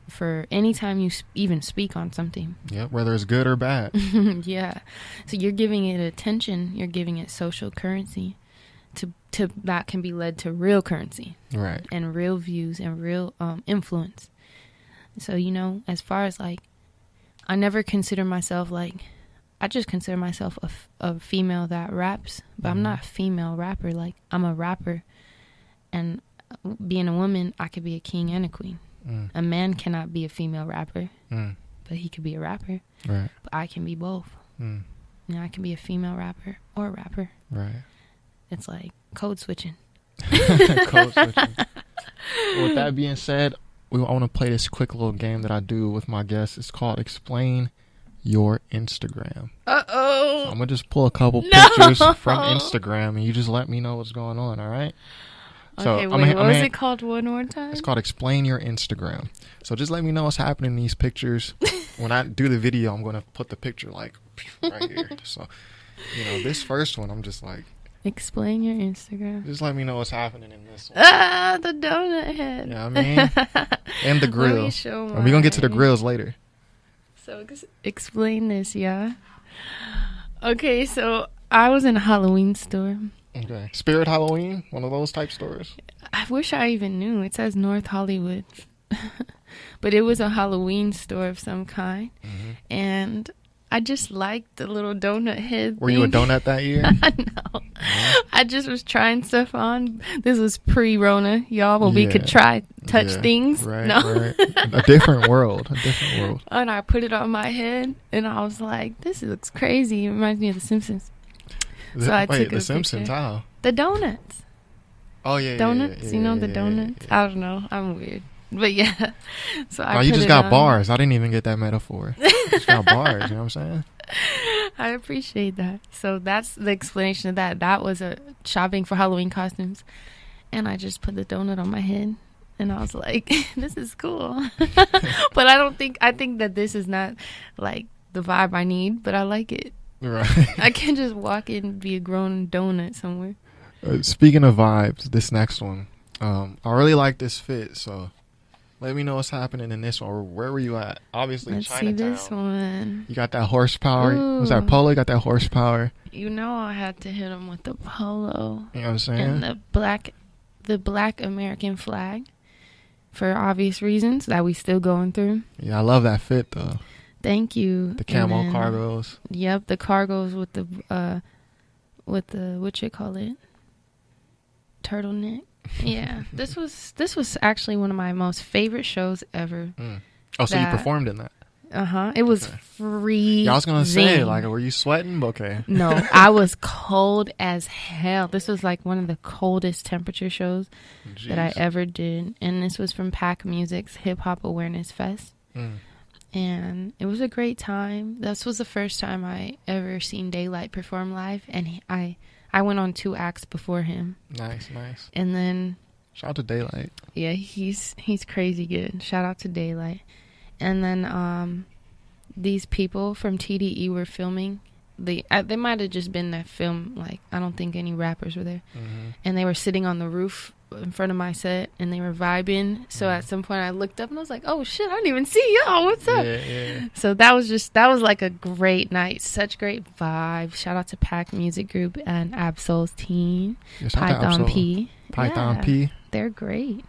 for any time you even speak on something. Yeah, whether it's good or bad. Yeah. So you're giving it attention. You're giving it social currency. To that can be led to real currency. Right. And real views and real influence. So, as far as like, I never consider myself like, I just consider myself a female that raps, but I'm not a female rapper. Like, I'm a rapper, and being a woman, I could be a king and a queen. A man cannot be a female rapper, but he could be a rapper. Right. But I can be both. I can be a female rapper or a rapper. Right. It's like code switching. Code switching. With that being said, I want to play this quick little game that I do with my guests. It's called Explain Your Instagram. Uh-oh. So I'm going to just pull a couple pictures from Instagram, and you just let me know what's going on, all right? Okay, what was it called one more time? It's called Explain Your Instagram. So just let me know what's happening in these pictures. When I do the video, I'm going to put the picture like right here. So, this first one, I'm just like, explain your Instagram. just let me know what's happening in this one. Ah, the donut head. Yeah, I mean, and the grill. Let me show And we're going to get to the grills later. So explain this, yeah. Okay, so I was in a Halloween store. Okay. Spirit Halloween, one of those type stores. I wish I even knew. It says North Hollywood. But it was a Halloween store of some kind. And I just liked the little donut head Were you a donut that year? No. I just was trying stuff on. This was pre-Rona, y'all, when we could touch things. Right, no. right. A different world. And I put it on my head, and I was like, this looks crazy. It reminds me of The Simpsons. So I took The Simpsons, picture. how? The donuts. Oh, yeah. Donuts? Yeah, the donuts? Yeah. I don't know. I'm weird. But yeah. So I Oh, you put just it got on. bars. I didn't even get that metaphor. You just got bars, you know what I'm saying? I appreciate that. So that's the explanation of that. That was a shopping for Halloween costumes. And I just put the donut on my head. And I was like, this is cool. But I think that this is not like the vibe I need, but I like it. Right. I can just walk in and be a grown donut somewhere. Speaking of vibes, this next one. I really like this fit, so let me know what's happening in this one. Or where were you at? Obviously, Let's Chinatown. see this one. You got that horsepower. Ooh. Was that polo? You got that horsepower. You know I had to hit him with the polo. You know what I'm saying? And the black American flag, for obvious reasons that we still going through. Yeah, I love that fit though. Thank you. The camo cargos. Yep, the cargos with the what you call it? Turtleneck. Yeah. This was actually one of my most favorite shows ever. Oh, so you performed in that? It was free. Yeah, I was gonna say, like, were you sweating? Okay. No, I was cold as hell. This was like one of the coldest temperature shows that I ever did, and this was from Pac Music's Hip Hop Awareness Fest, and it was a great time. This was the first time I ever seen Daylight perform live, and I went on 2 acts before him. Nice. And then shout out to Daylight. Yeah, he's crazy good. Shout out to Daylight. And then these people from TDE were filming. They might have just been that film. Like, I don't think any rappers were there. And they were sitting on the roof in front of my set, and they were vibing. So at some point I looked up and I was like, oh shit, I didn't even see y'all. What's up? Yeah. So that was like a great night. Such great vibe. Shout out to Pac Music Group and Absol's team. Python P. Python P. They're great.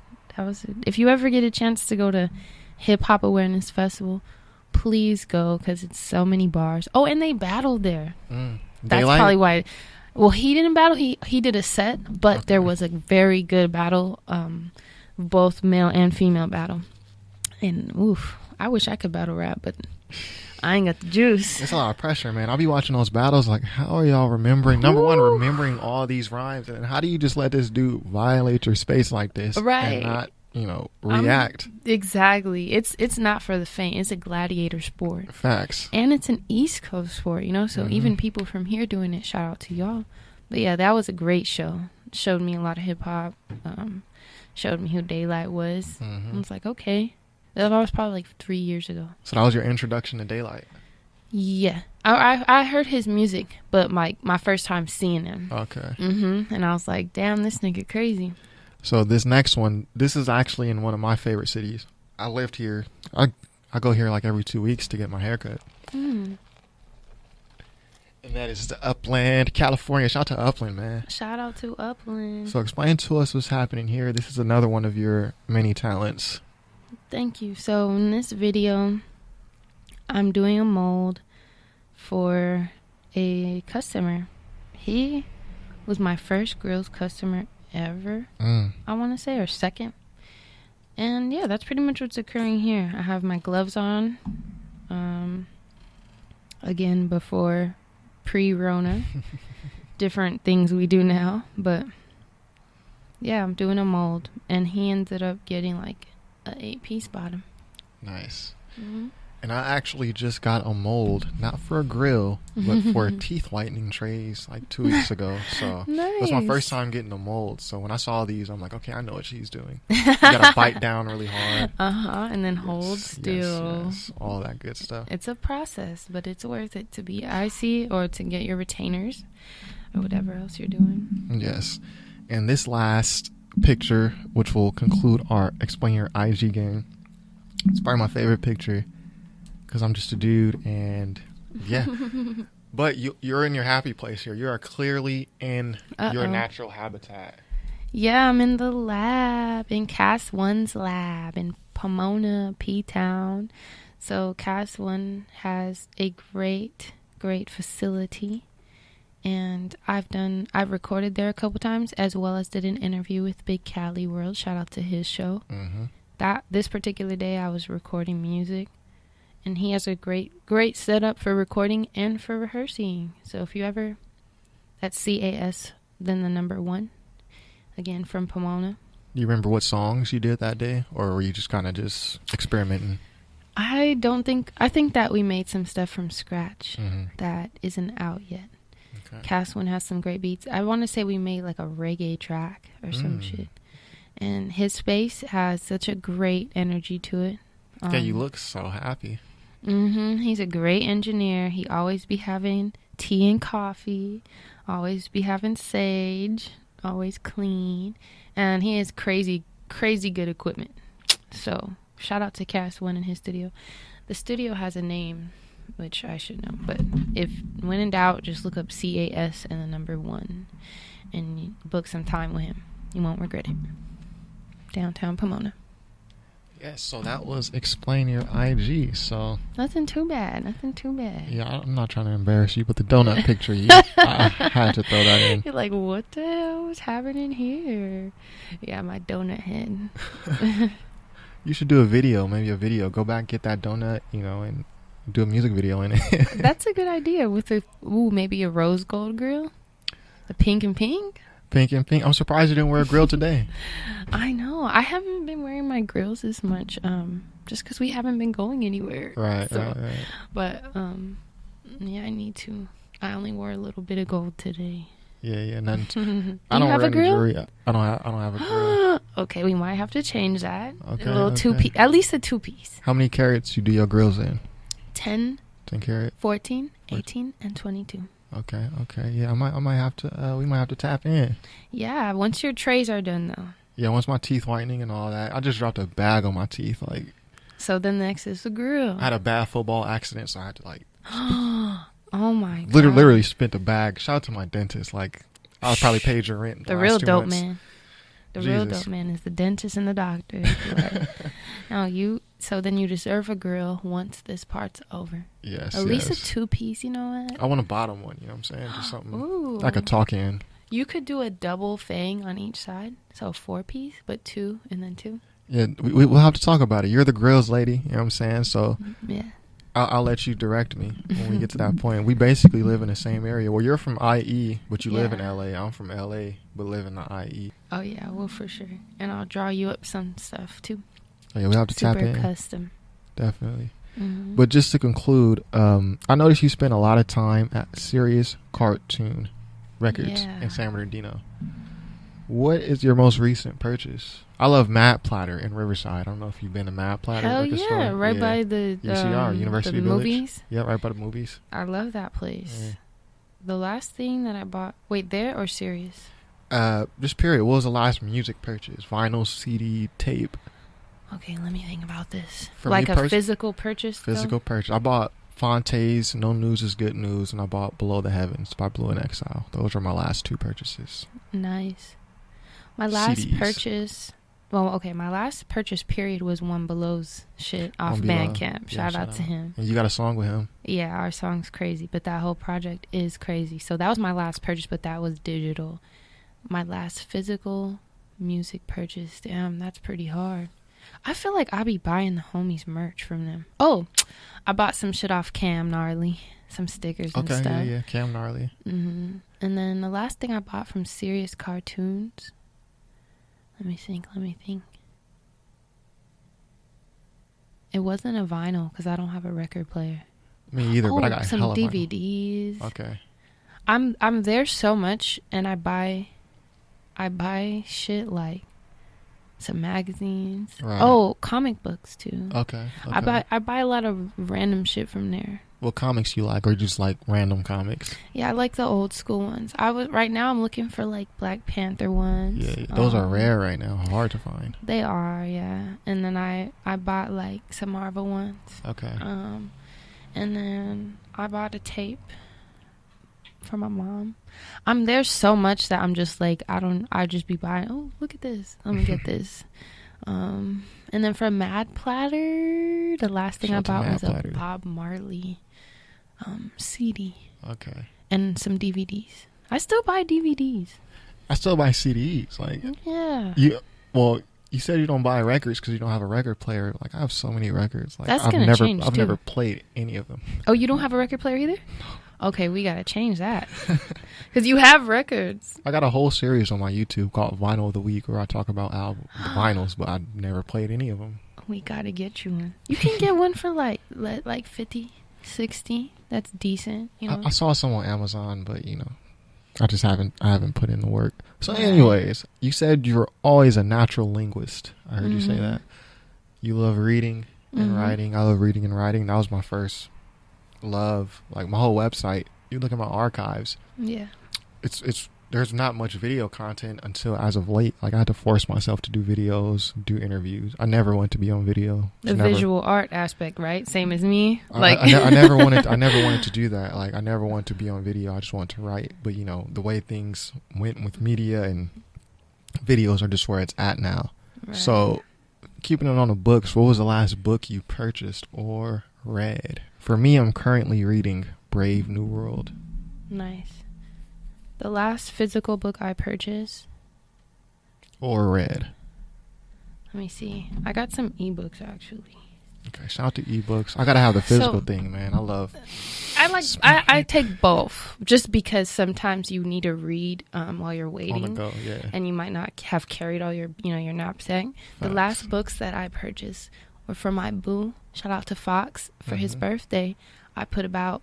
If you ever get a chance to go to Hip Hop Awareness Festival, please go, because it's so many bars. Oh, and they battled there. That's probably why. Well, he didn't battle. He did a set, but there was a very good battle, both male and female battle. And oof, I wish I could battle rap, but I ain't got the juice. It's a lot of pressure, man. I'll be watching those battles like, how are y'all remembering? Number one, remembering all these rhymes, and how do you just let this dude violate your space like this, right? And not, react? Exactly. It's not for the faint. It's a gladiator sport. Facts. And it's an East Coast sport, so even people from here doing it, shout out to y'all. But yeah, that was a great show. Showed me a lot of hip hop. Showed me who Daylight was. I was like, okay. That was probably like 3 years ago. So that was your introduction to Daylight? Yeah. I heard his music, but my first time seeing him. Okay. And I was like, damn, this nigga crazy. So this next one, this is actually in one of my favorite cities. I lived here. I go here like every 2 weeks to get my haircut. And that is the Upland, California. Shout out to Upland, man. Shout out to Upland. So explain to us what's happening here. This is another one of your many talents. Thank you. So in this video, I'm doing a mold for a customer. He was my first grills customer ever, I want to say, or second. And yeah, that's pretty much what's occurring here. I have my gloves on, again, before pre-Rona. Different things we do now, but yeah, I'm doing a mold, and he ended up getting like a 8-piece bottom. Nice. And I actually just got a mold, not for a grill, but for teeth whitening trays like 2 weeks ago. So it was my first time getting a mold. So when I saw these, I'm like, okay, I know what she's doing. You gotta bite down really hard. And then hold still. Yes, all that good stuff. It's a process, but it's worth it to be icy or to get your retainers or whatever else you're doing. Yes. And this last picture, which will conclude our Explain Your IG game, it's probably my favorite picture. Because I'm just a dude, and yeah. But you're in your happy place here. You are clearly in your natural habitat. Yeah, I'm in the lab, in Cass One's lab, in Pomona, P-Town. So Cass One has a great facility. And I've recorded there a couple times, as well as did an interview with Big Cali World. Shout out to his show. This particular day, I was recording music. And he has a great setup for recording and for rehearsing. So if you ever, that's CAS, then the number 1. Again, from Pomona. Do you remember what songs you did that day? Or were you just kind of just experimenting? I think that we made some stuff from scratch that isn't out yet. Okay. Cass One has some great beats. I want to say we made like a reggae track or some shit. And his space has such a great energy to it. Yeah, you look so happy. He's a great engineer. He always be having tea and coffee. Always be having sage. always clean, and he has crazy good equipment. So shout out to Cass One in his studio. The studio has a name, which I should know, but if when in doubt, just look up CAS and the number 1 and you book some time with him. You won't regret it. Downtown Pomona. Yes, so that was Explain Your IG. So Nothing too bad. yeah, I'm not trying to embarrass you, but the donut picture, I had to throw that in. You're like, what the hell is happening here? Yeah, my donut head. You should do maybe a video. Go back, get that donut, and do a music video in it. That's a good idea with maybe a rose gold grill, a pink and pink. Pink and pink. I'm surprised you didn't wear a grill today. I know. I haven't been wearing my grills as much, just because we haven't been going anywhere. Right. But yeah, I need to. I only wore a little bit of gold today. Yeah. None. I don't have a grill. Jewelry. I don't have a grill. Okay, we might have to change that. Okay, a little 2-piece, at least a 2-piece. How many carats you do your grills in? 10 carat, 14, 18, and 22. Okay. Yeah, we might have to tap in. Yeah, once your trays are done though. Yeah, once my teeth whitening and all that. I just dropped a bag on my teeth. So then next is the grill. I had a bad football accident, so I had to oh my god. Literally spent a bag. Shout out to my dentist. I'll probably pay your rent. The real dope months. man. The real dope man is the dentist and the doctor. So then you deserve a grill once this part's over. Yes. At least a 2-piece, you know what? I want a bottom one, you know what I'm saying? Just something Ooh. like a talk-in. You could do a double fang on each side. So 4-piece, but 2 and then 2. Yeah, we'll have to talk about it. You're the grills lady, you know what I'm saying? So yeah. I'll let you direct me when we get to that point. We basically live in the same area. Well, you're from IE, but you live in LA. I'm from LA, but live in the IE. Oh, yeah, well, for sure. And I'll draw you up some stuff, too. Oh, yeah, we'll have to tap in. Super custom. Definitely. Mm-hmm. But just to conclude, I noticed you spent a lot of time at Serious Cartoon Records in San Bernardino. What is your most recent purchase? I love Mad Platter in Riverside. I don't know if you've been to Mad Platter. Hell yeah, right by the UCR, University Village. Movies. Yeah, right by the movies. I love that place. Yeah. The last thing that I bought... Wait, there or Serious? Just period. What was the last music purchase? Vinyl, CD, tape? Okay, let me think about this. For like me, a physical purchase? Physical purchase. I bought Fonte's No News is Good News, and I bought Below the Heavens by Blue and Exile. Those are my last 2 purchases. Nice. My last CDs. purchase... Well, okay, my last purchase period was One Below's shit off Bandcamp. Shout out to him. And you got a song with him. Yeah, our song's crazy, but that whole project is crazy. So that was my last purchase, but that was digital. My last physical music purchase, damn, that's pretty hard. I feel like I be buying the homies merch from them. Oh, I bought some shit off Cam Gnarly, some stickers and stuff. Okay, yeah, Cam Gnarly. Mm-hmm. And then the last thing I bought from Serious Cartoons... Let me think. It wasn't a vinyl because I don't have a record player. Me either, but I got some hella DVDs. Vinyl. Okay. I'm there so much, and I buy shit like some magazines. Right. Oh, comic books too. Okay. I buy a lot of random shit from there. What comics you like, or just like random comics? Yeah, I like the old school ones. Right now I'm looking for like Black Panther ones. Yeah, those are rare right now. Hard to find. They are, yeah. And then I bought like some Marvel ones. Okay. And then I bought a tape for my mom. I'm there so much that I'm just like I just be buying. Oh, look at this. Let me get this. And then for Mad Platter, the last thing I bought was a Bob Marley CD. Okay. And some DVDs. I still buy DVDs. I still buy CDs. Like, yeah. You said you don't buy records because you don't have a record player. Like, I have so many records. Like, That's gonna change I've too. never played any of them. Oh, you don't have a record player either? Okay, we gotta change that. Because you have records. I got a whole series on my YouTube called Vinyl of the Week where I talk about vinyls, but I never played any of them. We gotta get you one. You can get one for like 50, 60. That's decent, you know. I saw some on Amazon, but I haven't put in the work. So anyways, you said you were always a natural linguist. I heard you say that. You love reading and writing. I love reading and writing. That was my first love. Like, my whole website, you look at my archives. Yeah. It's there's not much video content until as of late. Like I had to force myself to do videos, do interviews. I never wanted to be on video. The visual art aspect, right? Same as me. I never wanted. I never wanted to do that. Like I never wanted to be on video. I just wanted to write. But you know, the way things went with media and videos are just where it's at now. Right. So, keeping it on the books, what was the last book you purchased or read? For me, I'm currently reading Brave New World. Nice. The last physical book I purchased or read. Let me see. I got some ebooks actually. Okay, shout out to ebooks. I gotta have the physical thing, man. I take both just because sometimes you need to read while you're waiting. On the go, yeah. And you might not have carried all your your knapsack. Facts. The last books that I purchased were for my boo. Shout out to Fox for his birthday. I put about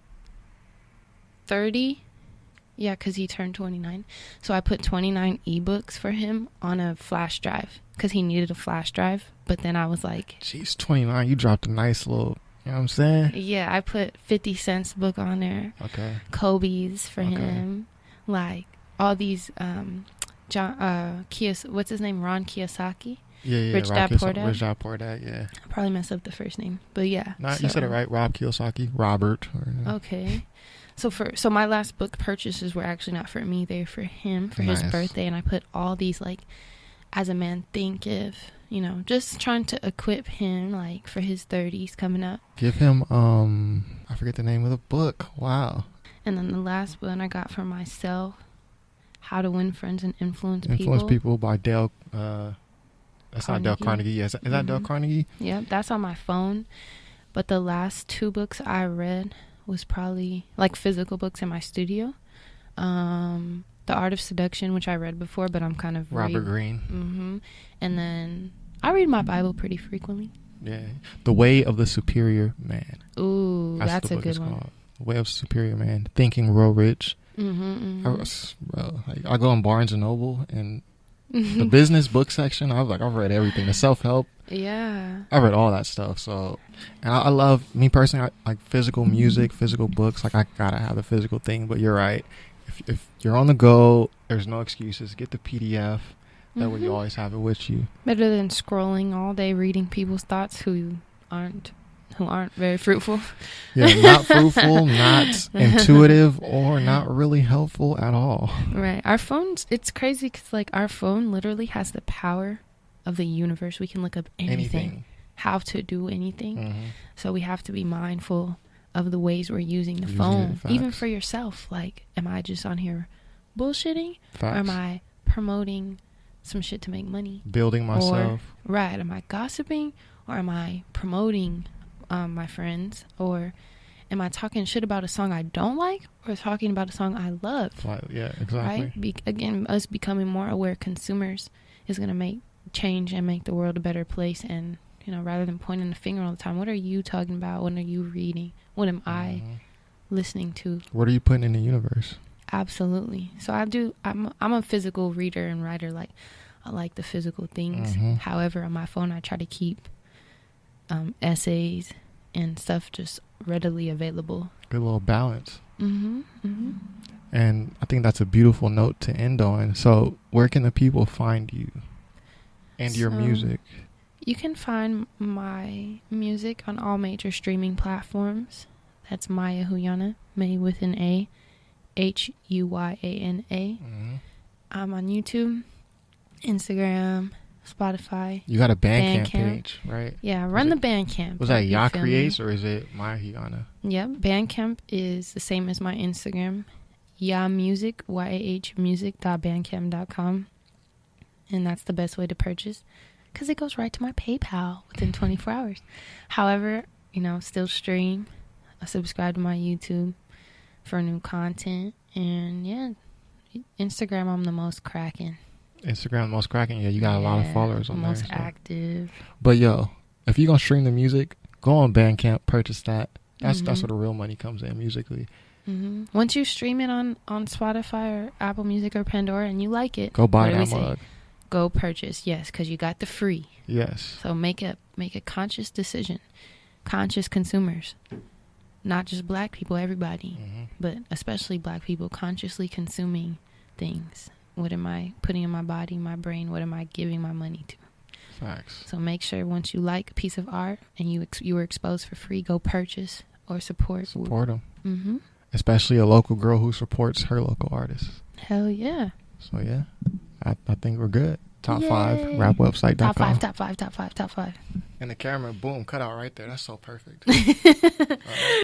30. Yeah, because he turned 29. So I put 29 ebooks for him on a flash drive because he needed a flash drive. But then I was like... Jeez, 29. You dropped a nice little... You know what I'm saying? Yeah, I put 50 Cent's book on there. Okay. Kobe's for him. Like, all these... what's his name? Ron Kiyosaki? Yeah. Rich Dad Poor Dad? Rich Dad Poor Dad, yeah. I probably messed up the first name. But yeah. No, you said it right. Rob Kiyosaki. Robert. Okay. So my last book purchases were actually not for me. They were for him, for his birthday. And I put all these, like, As a Man Thinketh, just trying to equip him, like, for his 30s coming up. Give him, I forget the name of the book. Wow. And then the last one I got for myself, How to Win Friends and Influence People. Influence People by Dale, that's Carnegie. Not Dale Carnegie. Is that Dale Carnegie? Yeah, that's on my phone. But the last 2 books I read was probably like physical books in my studio. The Art of Seduction, which I read before, but I'm kind of Robert Greene. And then I read my Bible pretty frequently. Yeah, The Way of the Superior Man. Ooh, that's a good one. Called. The Way of the Superior Man. Thinking Real Rich. I go on Barnes and Noble and the business book section. I've read everything. The self-help. Yeah. I read all that stuff. So, and I love, me personally, I like physical music, physical books. Like, I gotta have the physical thing. But you're right. If you're on the go, there's no excuses. Get the PDF. That way you always have it with you. Better than scrolling all day reading people's thoughts who aren't very fruitful. Yeah, not fruitful, not intuitive, or not really helpful at all. Right. Our phones, it's crazy because, like, our phone literally has the power of the universe. We can look up anything. How to do anything. So we have to be mindful of the ways we're using the phone. Even for yourself. Like, am I just on here bullshitting? Facts. Or am I promoting some shit to make money? Building myself. Right. Am I gossiping? Or am I promoting my friends? Or am I talking shit about a song I don't like, or talking about a song I love? Yeah, exactly. Right? Again, us becoming more aware consumers is going to make change and make the world a better place. And, rather than pointing the finger all the time, what are you talking about? What are you reading? What am I listening to? What are you putting in the universe? Absolutely. So I'm a physical reader and writer. Like, I like the physical things. However, on my phone, I try to keep essays and stuff just readily available. Good little balance. And I think that's a beautiful note to end on. So where can the people find you and your music? You can find my music on all major streaming platforms. That's Maya Huyana, May with an A, Huyana. I'm on YouTube, Instagram, Spotify. You got a Bandcamp page, right? Yeah, run the Bandcamp. Was that Ya Creates or is it Maya Huyana? Yeah, Bandcamp is the same as my Instagram. Ya Music, yahmusic.bandcamp.com. And that's the best way to purchase because it goes right to my PayPal within 24 hours. However, still stream. I subscribe to my YouTube for new content. And yeah, Instagram, I'm the most cracking. Yeah, you got a lot of followers on there. Most active. But yo, if you're gonna stream the music, go on Bandcamp, purchase that. That's where the real money comes in musically. Once you stream it on Spotify or Apple Music or Pandora and you like it, go buy that mug. Go purchase, yes, because you got the free. Yes. So make a conscious decision. Conscious consumers. Not just black people, everybody. But especially black people consciously consuming things. What am I putting in my body, my brain? What am I giving my money to? Facts. So make sure once you like a piece of art and you were exposed for free, go purchase or support. Support them. Mm-hmm. Especially a local girl who supports her local artists. Hell yeah. So yeah, I think we're good. Top Yay. 5, rapwebsite.com. Top five. And the camera, boom, cut out right there. That's so perfect. All right.